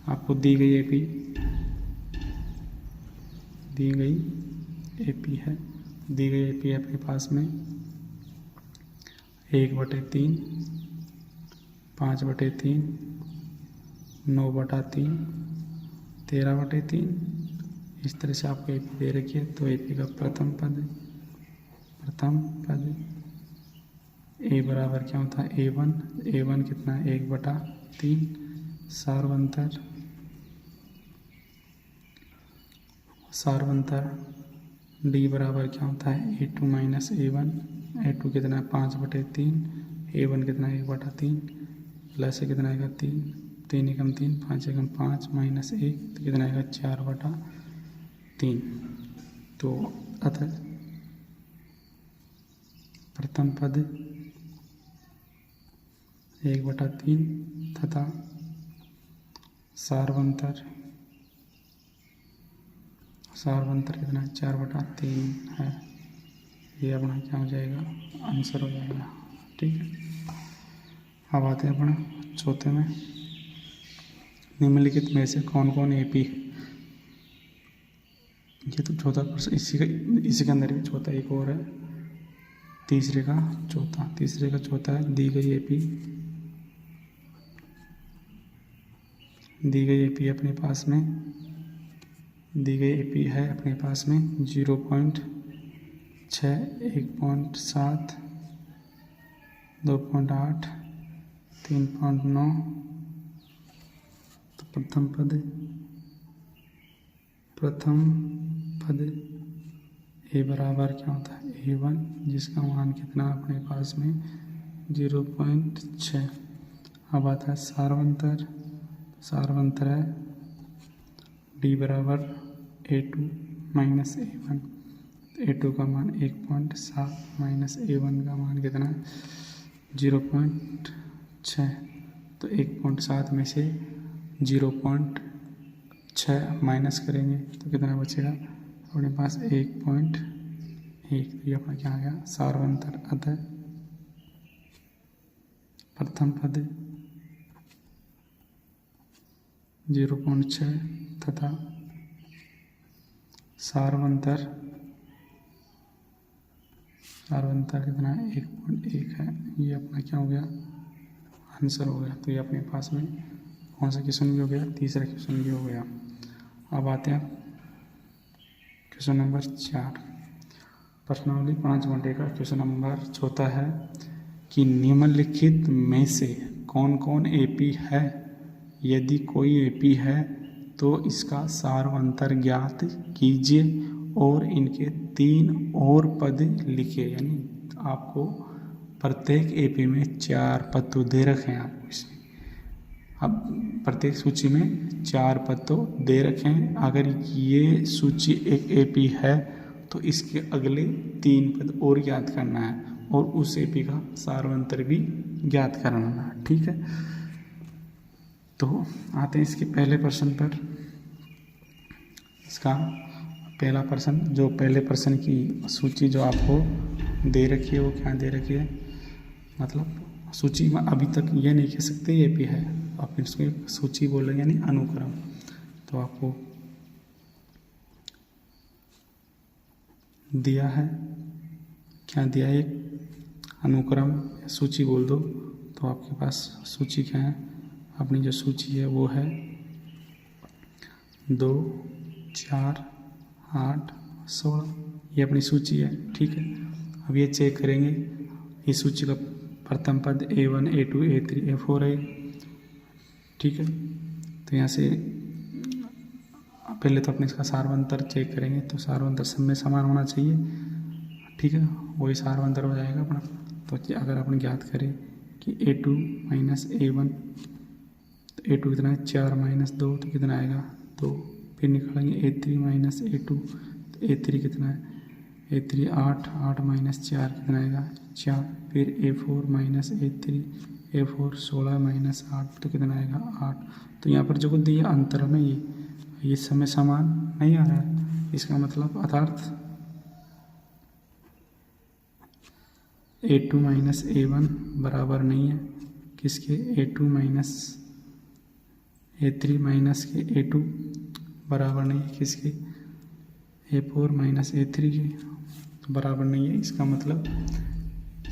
आपको दी गई AP है, दी गई AP अपने पास में 1/3, 5/3, 9/3, 13/3, इस तरह से आपको AP दे रखी है। तो AP का प्रथम पद A बराबर क्या होता है A1 कितना है 1/3, सार्वंतर D बराबर क्या होता है A2 माइनस A1, A2 कितना है 5/3, A1 कितना है 1/3, प्लस कितना आएगा 3, 3 एकम 3, 5 एकम 5 माइनस 1, तो कितना आएगा 4/3। तो अतः प्रथम पद 1/3 तथा सार्वंतर कितना 4/3 है। ये अपना क्या हो जाएगा आंसर हो जाएगा। ठीक है, अब आते हैं अपना चौथे में, निम्नलिखित में से कौन कौन AP, ये तो चौथा प्रश्न, इसी के अंदर भी चौथा एक और है, तीसरे का चौथा है। दी गई AP अपने पास में, दी गई AP है अपने पास में 0.6, 1.7, 2.8, 3.9। तो प्रथम पद A बराबर क्या होता है A1, जिसका मान कितना अपने पास में 0.6। अब आता है सार्वंतर है D बराबर A2 माइनस A1, A2 का मान 1.7 माइनस A1 का मान कितना है 0.6। तो 1.7 में से 0.6 माइनस करेंगे तो कितना बचेगा अपने पास 1.1। तो ये अपना क्या आ गया सार्वंतर। अतः प्रथम पद 0.6 तथा सार्वंतर कितना है 1.1 है। ये अपना क्या हो गया आंसर हो गया। तो ये अपने पास में कौन सा क्वेश्चन भी हो गया, तीसरा क्वेश्चन भी हो गया। अब आते हैं क्वेश्चन नंबर 4, प्रश्नावली 5 घंटे का क्वेश्चन नंबर चौथा है कि निम्नलिखित में से कौन कौन AP है, यदि कोई AP है तो इसका सार्वंतर ज्ञात कीजिए और इनके 3 और पद लिखिए। यानी आपको प्रत्येक AP में 4 पद तो दे रखे हैं आपको इसमें, अब प्रत्येक सूची में 4 पद तो दे रखे हैं। अगर ये सूची एक AP है तो इसके अगले 3 पद और ज्ञात करना है और उस AP का सार्वंतर भी ज्ञात करना है। ठीक है, तो आते हैं इसके पहले प्रश्न पर। इसका पहला प्रश्न, जो पहले प्रश्न की सूची जो आपको दे रखी है वो क्या दे रखी है, मतलब सूची में अभी तक ये नहीं कह सकते ये AP है, आप इसको एक सूची बोलेंगे यानी अनुक्रम। तो आपको दिया है, क्या दिया है, एक अनुक्रम सूची बोल दो। तो आपके पास सूची क्या है, अपनी जो सूची है वो है 2, 4, 8, 16 ये अपनी सूची है। ठीक है, अब ये चेक करेंगे इस सूची का प्रथम पद A1, A2, A3, A4 है। ठीक है, तो यहाँ से पहले तो अपने इसका सारवंतर चेक करेंगे, तो सारवंतर सब में समान होना चाहिए। ठीक है, वही सारवंतर हो जाएगा अपना। तो अगर अपन ज्ञात करें कि A2 माइनस A1, तो A2 कितना है 4 माइनस 2 तो कितना आएगा 2। फिर निकालेंगे A3 माइनस A2, तो A3 कितना है A3 8, 8 माइनस 4 कितना आएगा 4। फिर A4 minus A3, A4 16 minus 8 तो कितना आएगा 8। तो यहाँ पर जो कुछ दिया अंतर में ये समय समान नहीं आ रहा है। इसका मतलब अर्थात A2 माइनस A1 बराबर नहीं है किसके A2 माइनस A3 माइनस के A2 बराबर नहीं है किसके A4 माइनस A3 के तो बराबर नहीं है। इसका मतलब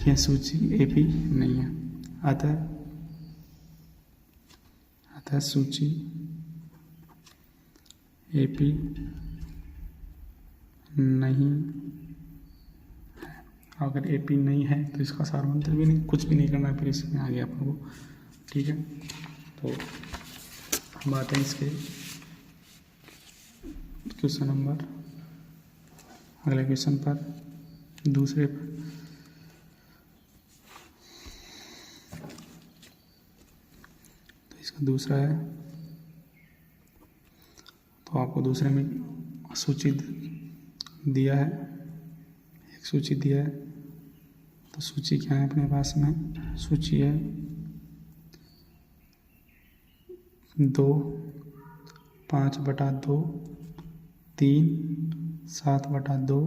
यह सूची AP नहीं है। अतः सूची AP नहीं है। अगर AP नहीं है तो इसका सारवंतर भी नहीं, कुछ भी नहीं करना है फिर इसमें आगे अपन को। ठीक है, तो हम आते हैं इसके क्वेश्चन नंबर अगले क्वेश्चन पर, दूसरे पर। तो इसका दूसरा है, तो आपको दूसरे में सूची दिया है, एक सूची दिया है। तो सूची क्या है अपने पास में? सूची है 2, 5/2, 3, 7/2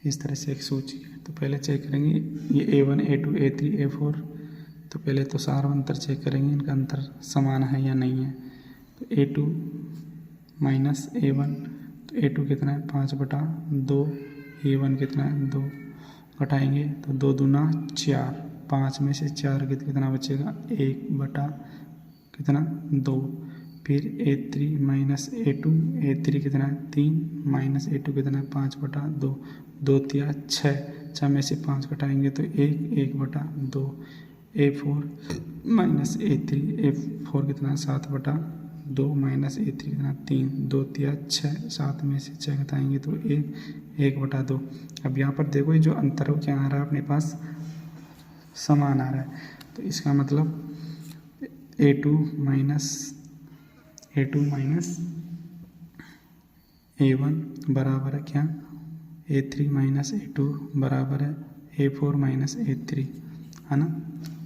इस तरह से एक सूची है। तो पहले चेक करेंगे ये A1, A2, A3, A4। तो पहले तो सारवंतर चेक करेंगे इनका अंतर समान है या नहीं है। तो A2 माइनस A1, तो A2 कितना है 5/2, A1 कितना है 2, घटाएंगे तो 2 दूना 4, 5 में से 4 कितना बचेगा 1 कितना 2। फिर A3 माइनस A2, A3 कितना है 3 माइनस A2 कितना है 5/2, 2 तिया 6 में से 5 घटाएंगे तो 1/2। A4 माइनस A3, A4 कितना 7/2 माइनस A3 कितना 3, 2 तिया 6, 7 में से 6 घटाएंगे तो 1/2। अब यहाँ पर देखो ये जो अंतर हो क्या आ रहा है अपने पास समान आ रहा है। तो इसका मतलब A2 माइनस A1 बराबर है क्या A3 माइनस A2 बराबर है A4 माइनस A3, है ना।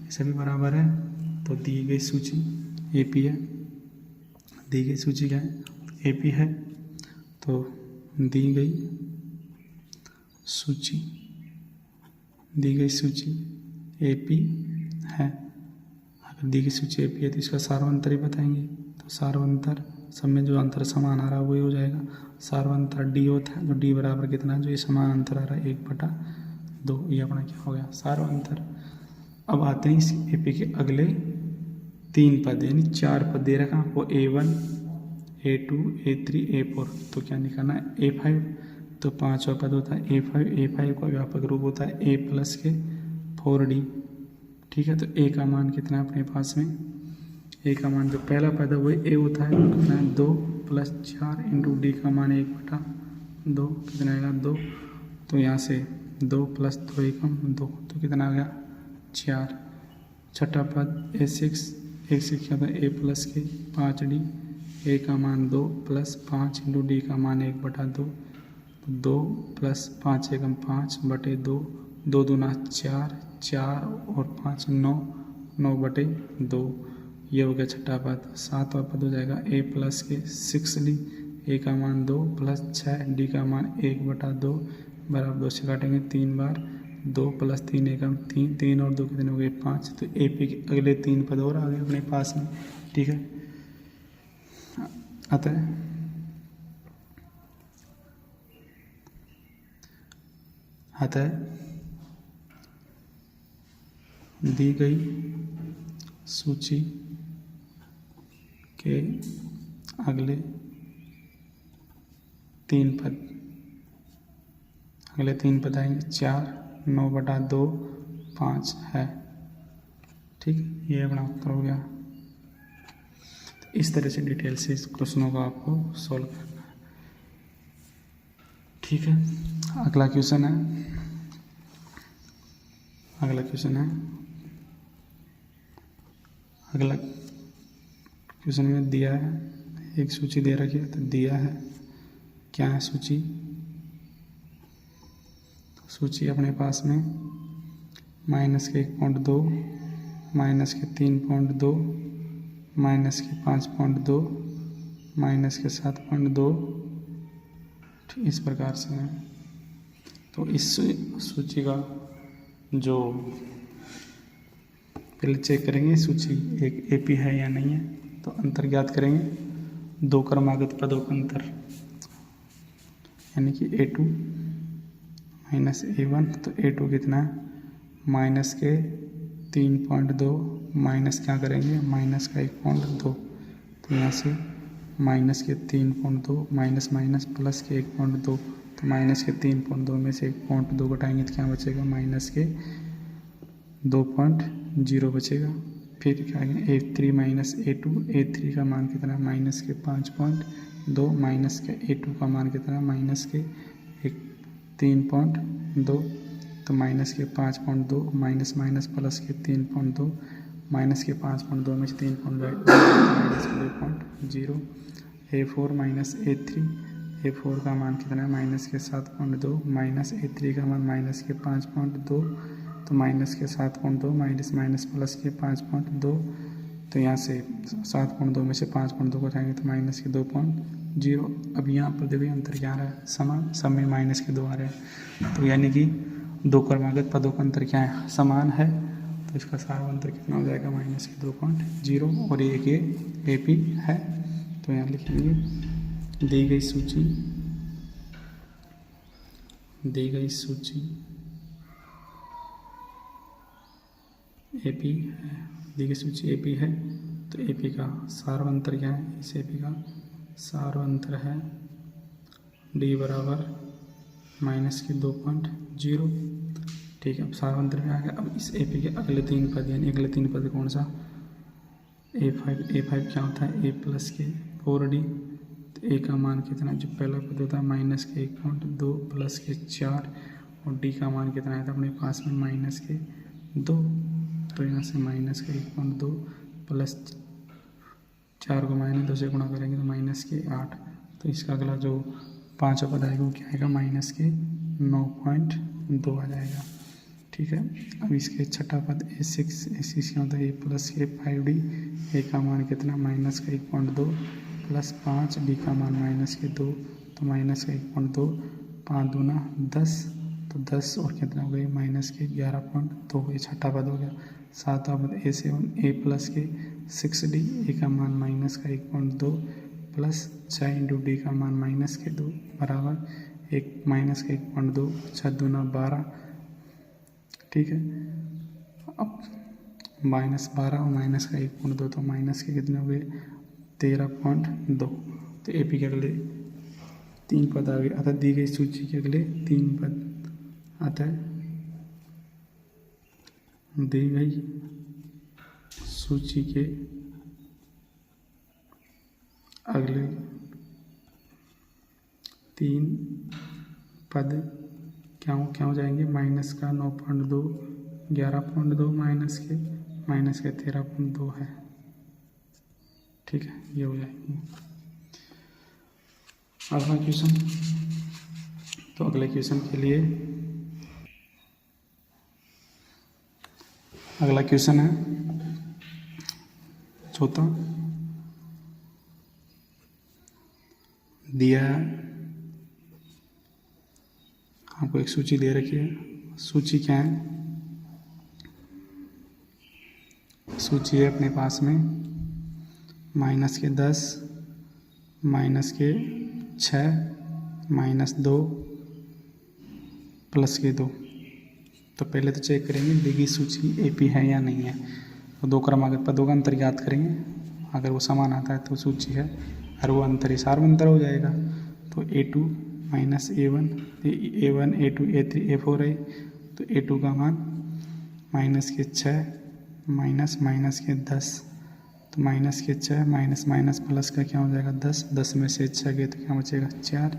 ये सभी बराबर है। तो दी गई सूची AP है, दी गई सूची क्या है AP है। तो दी गई सूची AP है। अगर दी गई सूची AP है तो इसका सारवंतर ही बताएंगे। तो सारवंतर सब में जो अंतर समान आ रहा है वही हो जाएगा। सारवंतर D होता है, तो D बराबर कितना है जो ये समान अंतर आ रहा है 1/2। ये अपना क्या हो गया सारवंतर। अब आते हैं इस AP के अगले 3 पद, यानी 4 पद दे रखा आपको A1, A2, A3, A4। तो क्या निकालना है A5। तो 5वां पद होता है A5। A5 का व्यापक रूप होता है A प्लस के 4D। ठीक है, तो A का मान कितना है अपने पास में? A का मान जो पहला पद है वो A होता है, तो कितना है 2 + 4 इंटू D का मान 1/2 कितना आएगा 2। तो यहाँ से 2 + 2 एकम 2, तो कितना आ गया 4। छठा पद A6 क्या था A प्लस के 5D। A का मान 2 + 5 इंटू D का मान 1/2, 2 + 5 एकम 5/2, 2 दूना 4, 4 और 5 9, 9/2। ये हो गया छठा पद। 7वां पद हो जाएगा A प्लस के 6D। A का मान 2 + 6, D का मान 1/2 बराबर 2 से काटेंगे 3 बार, 2 + 3 एकम 3, 3 और 2 कितने हो गए 5। तो AP के अगले 3 पद और आ गए अपने पास में। ठीक है, अतः दी गई सूची के अगले 3 पद, अगले 3 पद आएंगे 4, 9/2, 5 है। ठीक, ये अपना उत्तर हो गया। तो इस तरह से डिटेल से इस क्वेश्चनों को आपको सॉल्व करना है। ठीक है, अगला क्वेश्चन है, अगला क्वेश्चन में दिया है, एक सूची दे रखी है, तो दिया है क्या है सूची। सूची अपने पास में -1.2, -3.2, -5.2, -7.2 इस प्रकार से है। तो इस सूची का जो पहले चेक करेंगे सूची एक एपी है या नहीं है, तो अंतर ज्ञात करेंगे। 2 क्रमागत पदों का अंतर यानी कि A2 माइनस A1, तो A2 कितना है -3.2 माइनस क्या करेंगे -1.2, तो यहाँ से -3.2 माइनस प्लस के 1.2, तो -3.2 में से 1.2 घटाएंगे तो क्या बचेगा -2.0 बचेगा। फिर क्या आएगा A3 माइनस A2, A3 का मान कितना है -5.2 माइनस के A2 का मान कितना है -3.2, तो -5.2 माइनस प्लस के 3.2 -5.2 में से 3.2 -2.0। A4 माइनस A3, A4 का मान कितना है -7.2 माइनस A3 का मान -5.2, तो -7.2 माइनस प्लस के 5.2, तो यहाँ से 7.2 में से 5.2 को हटाएंगे तो -2.0। अब यहाँ पर देखिए अंतर क्या आ रहा है, समान, सब में -2 आ रहे हैं, तो यानी कि 2 क्रमागत पदों का अंतर क्या है, समान है। तो इसका सारा अंतर कितना हो जाएगा -2.0, और ये एपी है। तो यहाँ लिखेंगे दी गई सूची एपी है, दी गई सूची एपी है। तो एपी का सार्वंतर क्या है, इस एपी का सार्वंतर है डी बराबर -2.0। ठीक है, अब सार्वंतर में आ गया। अब इस एपी के अगले 3 पद, यानी अगले 3 पद कौन सा, A5 क्या होता है A प्लस के 4D, तो A का मान कितना, जो पहला पद होता है -1.2 प्लस के 4, और D का मान कितना है अपने पास में -2, तो यहाँ से -1.2 प्लस 4 को -2 से गुणा करेंगे तो -8, तो इसका अगला जो 5वां पद आएगा वो क्या आएगा -9.2 आ जाएगा। ठीक है, अब इसके 6ठा पद A6 क्या होता है A प्लस के 5D, A का मान कितना -1.2 प्लस 5, D का मान -2, तो -1.2, 5 दूना 10, तो 10 और कितना हो गया -11.2, ये 6ठा पद हो गया। 7वां पद A7 A प्लस के 6D, A का मान -1.2 प्लस 6 इंटू D का मान -2 बराबर -1.2, 6 दूना 12। ठीक है, अब -12 और -1.2, तो माइनस के कितने हो गए 13.2। तो एपी के अगले 3 पद आ गए, अतः दी गई सूची के अगले 3 पद, अतः दी गई सूची के अगले 3 पद क्या हो जाएंगे -9.2, 11.2 माइनस के 13.2 है। ठीक है, ये हो जाएंगे। अगला क्वेश्चन, तो अगले क्वेश्चन के लिए अगला क्वेश्चन है चौथा, दिया है आपको एक सूची दे रखी है। सूची क्या है, सूची है अपने पास में -10, -6, -2 प्लस के 2। तो पहले तो चेक करेंगे दी गई सूची एपी है या नहीं है, तो 2 क्रमागत पदों का अंतर ज्ञात करेंगे। अगर वो समान आता है तो सूची है, और वो अंतर ही सार्वंतर हो जाएगा। तो A2 minus A1, A1 A2 A3 A4 है, तो A2 का मान माइनस के 6 माइनस माइनस के 10, तो माइनस के 6 माइनस माइनस प्लस का क्या हो जाएगा 10, 10 में से 6 गए तो क्या बचेगा 4।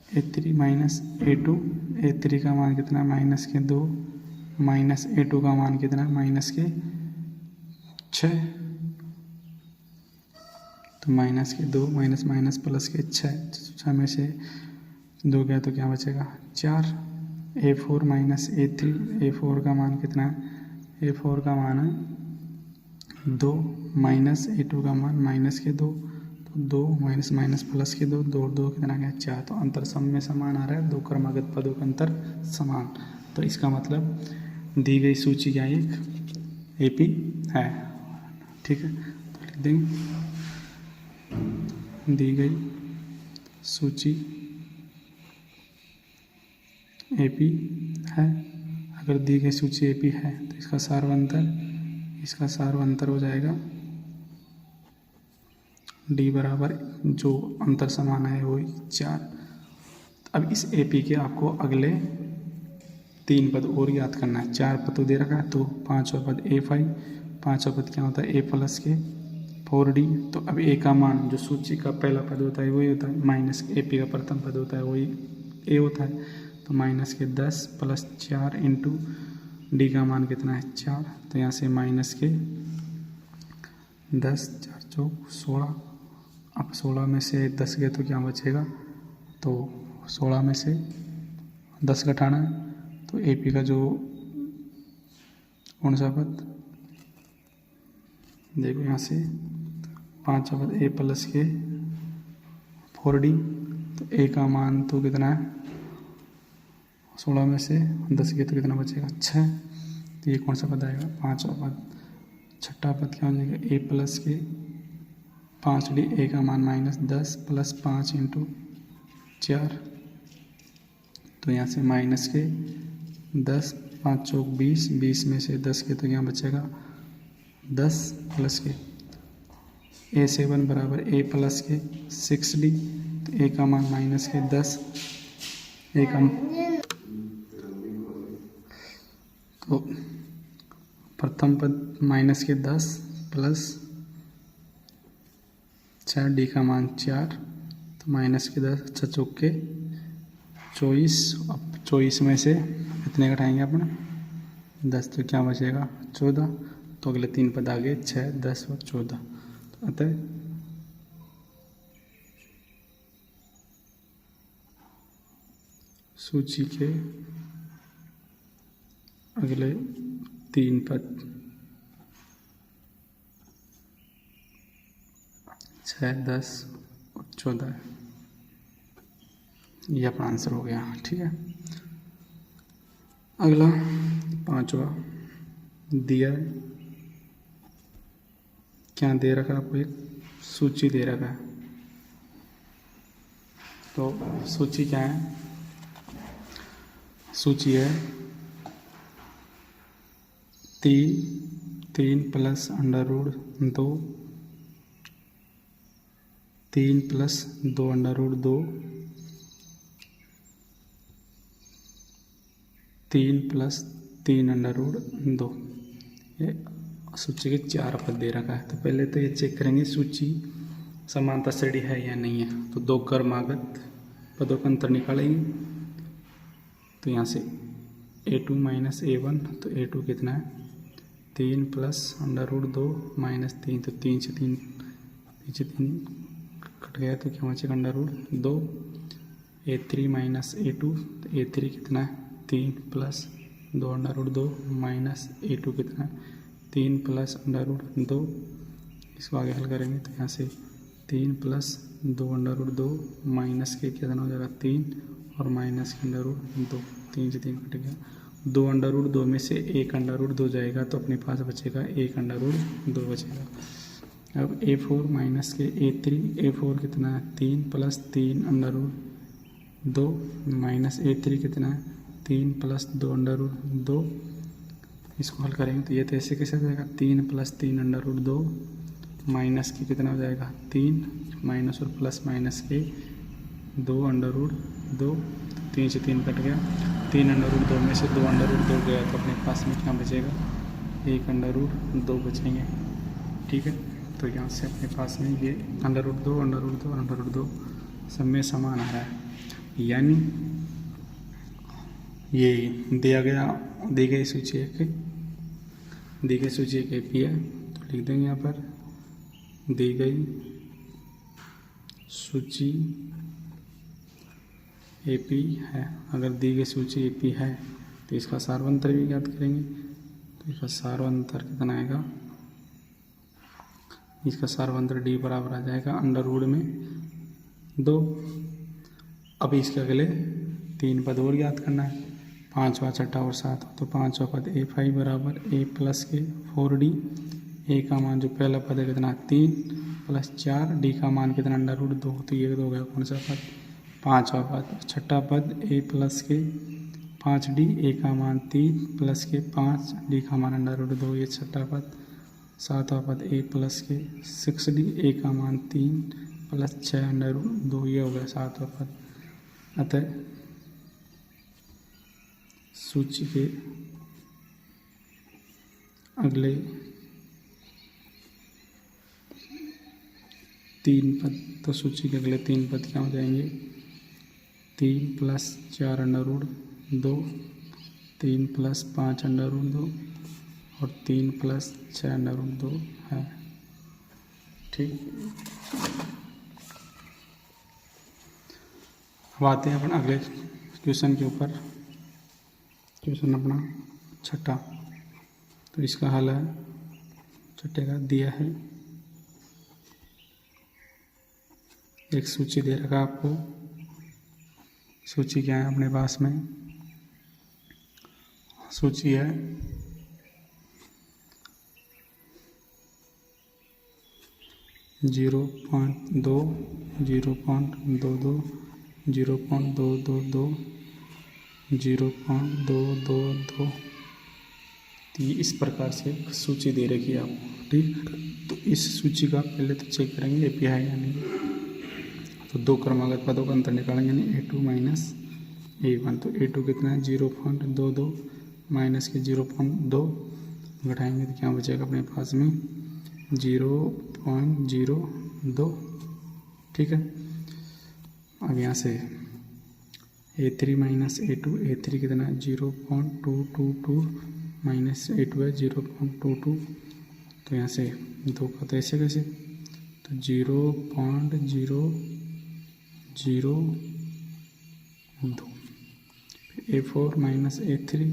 A3 माइनस A2, A3 का मान कितना माइनस के 2 माइनस A2 का मान कितना माइनस के 6, तो माइनस के 2 माइनस माइनस प्लस के 6 में से 2 गया तो क्या बचेगा 4। A4 माइनस A3, A4 का मान कितना है, A4 का मान है 2 माइनस A2 का मान माइनस के 2, तो 2 माइनस माइनस प्लस के 2, 2 2 कितना गया 4, तो अंतर सम में समान आ रहा है, दो क्रमागत पदों का अंतर समान। तो इसका मतलब दी गई सूची क्या एक AP है। ठीक है, तो लिख देंगे दी गई सूची AP है। अगर दी गई सूची AP है तो इसका सार्वंतर हो जाएगा D बराबर जो अंतर समान है वही 4। अब इस AP के आपको अगले 3 पद और याद करना है। 4 पद तो दे रखा है, तो 5वां पद A5, 5वां पद क्या होता है A प्लस के 4D। तो अब A का मान जो सूची का पहला पद होता है वही होता है, माइनस AP का प्रथम पद होता है वही A होता है, तो माइनस के 10 प्लस 4 इंटू D का मान कितना है 4, तो यहाँ से माइनस के 10 4 चौक 16। अब 16 में से 10 गए तो क्या बचेगा, तो 16 में से 10 घटाना है, तो AP का जो कौन सा पद देखो यहाँ से 5वां पद A प्लस के 4D, तो A का मान तो कितना है 16 में से 10 गए तो कितना बचेगा 6, तो ये कौन सा पद आएगा 5वां पद। 6ठा पद क्या हो जाएगा A प्लस के 5D, A का मान माइनस 10 प्लस 5 इंटू 4, तो यहाँ से माइनस के 10 5 चौक 20, 20 में से 10 के तो यहाँ बचेगा 10 प्लस के A7 बराबर A प्लस के 6D, तो A का मान माइनस के 10, A का तो प्रथम पद माइनस के 10 प्लस 4, D का मान 4, तो माइनस के 10 6 चौक के 24। अब 24 में से कितने घटाएंगे अपना 10, तो क्या बचेगा 14, तो अगले 3 पद आगे 6 10 और 14, तो अतः सूची के अगले 3 पद 6 10 और 14, ये अपना आंसर हो गया। ठीक है, अगला 5वां दिया है, क्या दे रखा है आपको, एक सूची दे रखा है। तो सूची क्या है, सूची है 3 plus under root 2, 3 plus 2 under root 2, 3 plus 3 under root 2, ये सूची के 4 पद दे रखा है। तो पहले तो ये चेक करेंगे सूची समानता श्रेणी है या नहीं है, तो दो क्रमागत पदों का अंतर निकालेंगे। तो यहाँ से A2 माइनस A1, तो A2 कितना है 3 प्लस अंडर रूट 2 माइनस 3, तो 3 से 3 कट गया तो क्या बचेगा under root 2। A3 minus A2, तो A3 कितना है 3 plus 2 under root 2 minus A2 कितना है 3 प्लस अंडर रूट 2। इसको आगे हल करेंगे तो यहाँ से 3 प्लस 2 अंडर रूट 2 माइनस के कितना हो जाएगा 3 और माइनस के अंडर रूट 2, 3 से 3 कट गया। 2 अंडर रूट 2 में से 1 अंडर रूट 2 जाएगा तो अपने पास बचेगा 1 अंडर रूट 2 बचेगा। अब A4 माइनस के A3, A4 कितना है 3 plus 3 under root 2 minus A3 कितना है 3 प्लस 2 अंडर रूट 2। इसको हल करेंगे तो ये तो ऐसे कैसे हो जाएगा 3 प्लस 3 अंडर रूट 2 माइनस के कितना हो जाएगा 3, माइनस और प्लस माइनस के 2 अंडर रूट 2, 3 से 3 कट गया, 3 अंडर रूट 2 में से 2 अंडर रूट 2 गया तो अपने पास में क्या बचेगा, 1 अंडर रूट 2 बचेंगे। ठीक है, तो यहाँ से अपने पास में ये under root 2 under root 2 under root 2 सब में समान आ रहा है, यानी ये दी गई सूची एक एपी है, तो लिख देंगे यहाँ पर दी गई सूची एपी है। अगर दी गई सूची एपी है तो इसका सार्वंतर भी ज्ञात करेंगे, तो इसका सार्वंतर कितना आएगा, इसका सार्वंतर डी बराबर आ जाएगा अंडर रूट में 2। अब इसके अगले 3 पद और ज्ञात करना है, 5वां 6वां और 7वां, तो 5वां पद a5 बराबर a प्लस के 4d, a का मान जो पहला पद है कितना 3 प्लस 4, d का मान कितना अंडर रूट 2, तो ये हो गया कौन सा पद, 5वां पद। 6वां पद a प्लस के 5d, a का मान 3 प्लस के 5, d का मान अंडर रूट 2, ये 6वां पद। 7वां पद a प्लस के 6d, a का मान 3 प्लस 6 अंडर रूट 2, ये हो गया 7वां पद। अतः सूची के अगले 3 पद, तो सूची के अगले 3 पद क्या हो जाएंगे, 3 plus 4 under root 2, 3 plus 5 under root 2 और 3 प्लस 6 अंडर रूट 2 है। ठीक, अब आते हैं अपन अगले क्वेश्चन के ऊपर। क्वेश्चन अपना 6, तो इसका हल है 6 का दिया है, एक सूची दे रखा आपको, सूची क्या है अपने पास में, सूची है 0.2, 0.22, 0.222, 0.222, इस प्रकार से सूची दे रखी है आपको। ठीक, तो इस सूची का पहले तो चेक करेंगे एपी है या नहीं, तो 2 क्रमागत पदों का अंतर निकालेंगे, यानी a2 माइनस a1, तो a2 कितना है 0.22 माइनस के 0.2 घटाएंगे तो क्या बचेगा अपने पास में 0.02। ठीक है, अब यहाँ से a3 माइनस a2, a3 कितना है 0.222 माइनस a2 है 0.22, तो यहाँ से 2 का तो ऐसे कैसे, तो 0.002, a4 माइनस a3,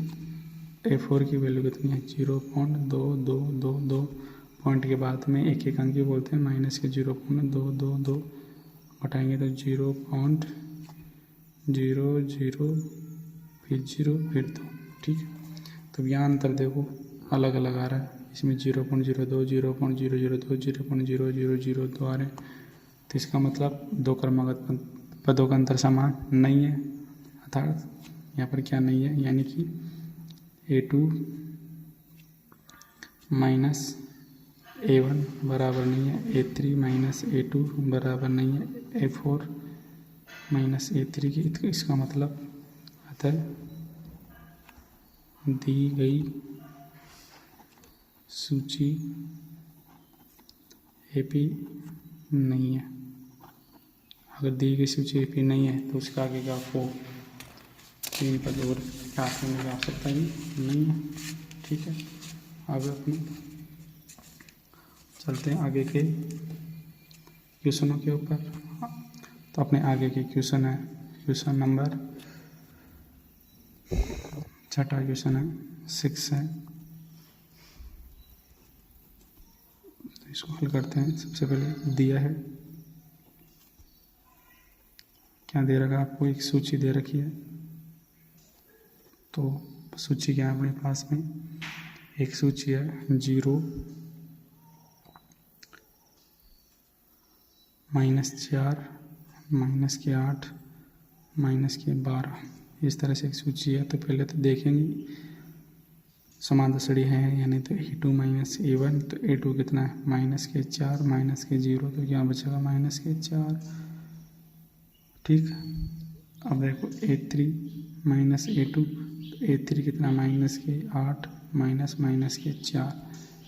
a4 की वैल्यू कितनी है 0.2222, पॉइंट के बाद में एक एक अंक बोलते हैं, माइनस के 0.222 घटाएंगे तो 0.00 फिर 0 फिर 2। ठीक है, तो यहाँ अंतर देखो अलग अलग आ रहा है, इसमें 0.02, 0.002, 0.0002 आ रहे हैं, तो इसका मतलब 2 क्रमागत पदों का अंतर समान नहीं है, अर्थात यहाँ पर क्या नहीं है, यानी कि a2 माइनस a1 बराबर नहीं है, a3 माइनस a2 बराबर नहीं है a4 माइनस a3 की, इसका मतलब अतः दी गई सूची एपी नहीं है। अगर दी गई सूची एपी नहीं है तो उसका आगे का आपको 3 पद और क्या करने की आवश्यकता ही नहीं है। ठीक है, आगे अपने चलते हैं आगे के क्वेश्चनों के ऊपर। तो अपने आगे के क्वेश्चन है क्वेश्चन नंबर 6 क्वेश्चन है 6 है, तो इसको हल करते हैं। सबसे पहले दिया है क्या दे रखा आपको, एक सूची दे रखी है, तो सूची क्या है अपने पास में, एक सूची है 0 -4 -8 -12, इस तरह से एक सूची है। तो पहले तो देखेंगे समांतर श्रेणी है या नहीं, तो a2 माइनस a1, तो a2 कितना है -4 -0, तो यहाँ बचेगा -4, ठीक। अब देखो A3 माइनस A2, A3 कितना माइनस के 8 माइनस माइनस के 4,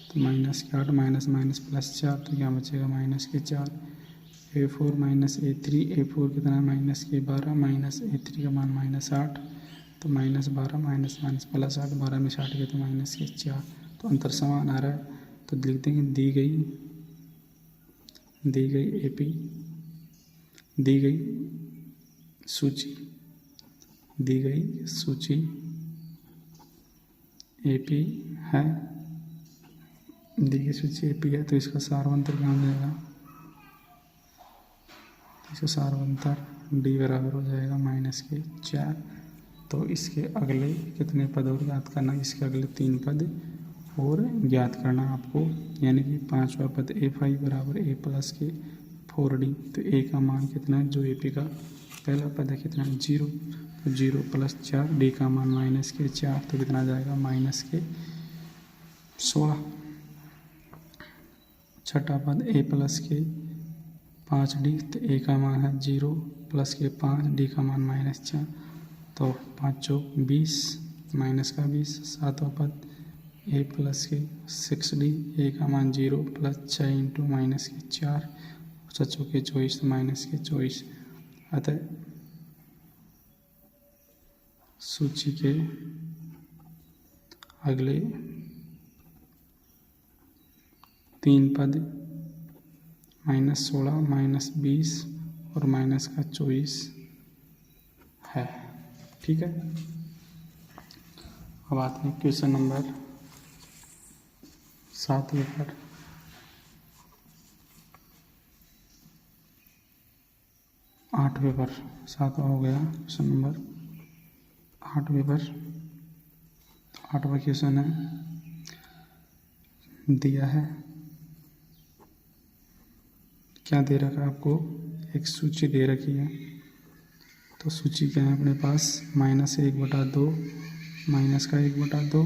तो माइनस के 8 माइनस माइनस प्लस 4, तो क्या बचेगा माइनस के 4। A4 माइनस A3, A4 कितना माइनस के 12 माइनस A3 का मान माइनस 8, तो माइनस 12 माइनस माइनस प्लस 8, 12 में 60 के तो माइनस के 4, तो अंतर समान आ रहा है। तो लिख देंगे दी गई AP, दी गई सूची AP है, दी गई सूची AP है, तो इसका सारवंतर क्या हो जाएगा, इसका सारवंतर D बराबर हो जाएगा माइनस के 4। तो इसके अगले कितने पद और ज्ञात करना, इसके अगले 3 पद और ज्ञात करना आपको, यानी कि 5वां पद A5 बराबर A प्लस के 4D। तो A का मान कितना है, जो AP का पहला पद है कितना है 0, तो 0 प्लस 4, D का मान माइनस के 4, तो कितना जाएगा माइनस के 16। छठा पद A प्लस के 5D, तो A का मान है 0 प्लस के 5, D का मान माइनस 4, तो 5 चौक 20 माइनस का 20। सातवां पद A प्लस के 6D, A का मान 0 प्लस 6 इंटू माइनस के 4, 6 चौके 24, तो माइनस के 24। अतः सूची के अगले 3 पद माइनस 16 माइनस 20 और माइनस का 24 है। ठीक है। अब आते हैं क्वेश्चन नंबर 7 पर। 8वें पर, 7वां हो गया क्वेश्चन नंबर 8वें पर। 8वां क्वेश्चन है, दिया है, क्या दे रखा है आपको, एक सूची दे रखी है। तो सूची क्या है अपने पास, -1/2, माइनस का 1/2,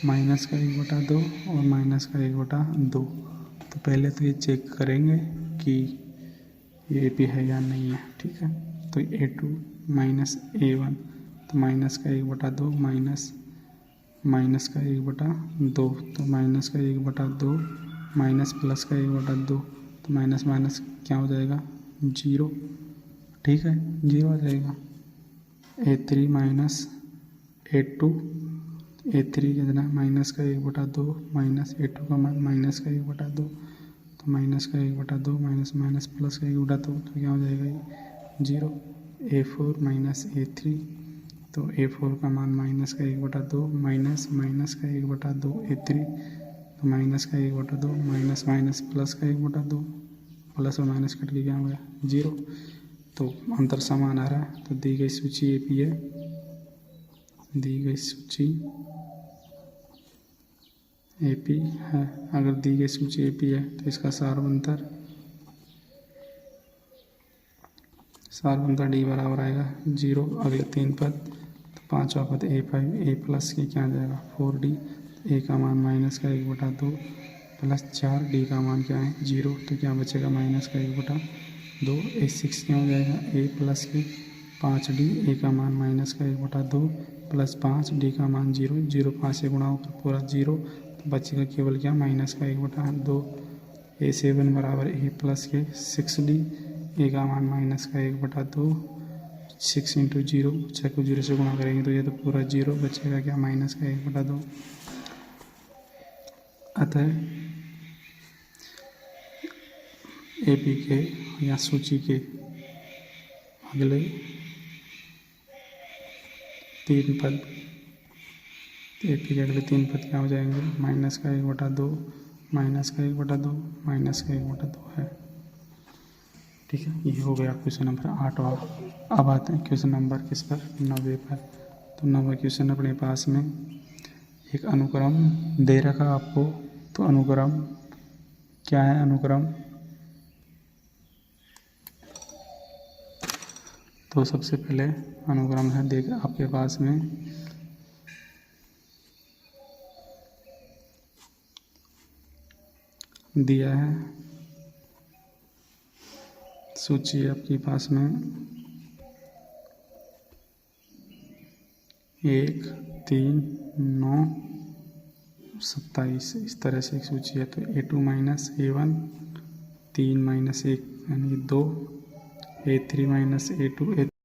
माइनस का 1/2 और माइनस का 1/2। तो पहले तो ये चेक करेंगे कि ये AP है या नहीं है। ठीक है। तो A2 माइनस A1, तो माइनस का 1/2 माइनस का 1/2, तो माइनस का 1/2 माइनस प्लस का 1/2, तो माइनस माइनस क्या हो जाएगा 0। ठीक है, 0 आ जाएगा। A3 माइनस A2, A3 कितना माइनस का 1/2 माइनस A2 का माइनस का 1/2, तो माइनस का 1/2 माइनस माइनस प्लस का 1/2, तो क्या हो जाएगा 0। A4 माइनस A3, तो A4 का मान माइनस का 1/2 माइनस माइनस का 1/2 A3, तो माइनस का 1/2 माइनस माइनस प्लस का 1/2, प्लस और माइनस कट के क्या हो गया 0। तो अंतर समान आ रहा है। तो दी गई सूची AP है, दी गई सूची AP है। अगर दी गई सूची AP है तो इसका सारवंतर D बराबर आएगा 0। अगले 3 पद, तो 5वां पद A5, A प्लस के क्या आ जाएगा 4D, A का मान माइनस का 1/2 प्लस 4, D का मान क्या है 0, तो क्या बचेगा माइनस का 1/2। A6 क्या हो जाएगा A प्लस के 5D, A का मान माइनस का 1/2 प्लस 5, D का मान 0, 0 5 से गुणा होकर पूरा 0, तो बचेगा केवल क्या माइनस का 1/2। A7 बराबर A प्लस के 6D, A का मान माइनस का 1/2, 6 इंटू 0, 6 को 0 से गुणा करेंगे तो ये तो पूरा 0 बचेगा क्या माइनस का 1/2। अतः AP के या सूची के अगले 3 पद, AP के अगले 3 पद क्या हो जाएंगे, माइनस का 1/2 माइनस का 1/2 माइनस का 1/2 है। ठीक है, ये हो गया क्वेश्चन नंबर 8वां। अब आते हैं क्वेश्चन नंबर किस पर, 9वें पर। तो 9वां क्वेश्चन अपने पास में एक अनुक्रम दे रखा आपको। तो अनुक्रम क्या है, अनुक्रम तो सबसे पहले अनुक्रम है देख आपके पास में दिया है, सूची आपके पास में 1, 3, 9, 27 इस तरह से एक सूची है। तो A2 माइनस A1 3 माइनस 1 यानी 2, A3 माइनस A2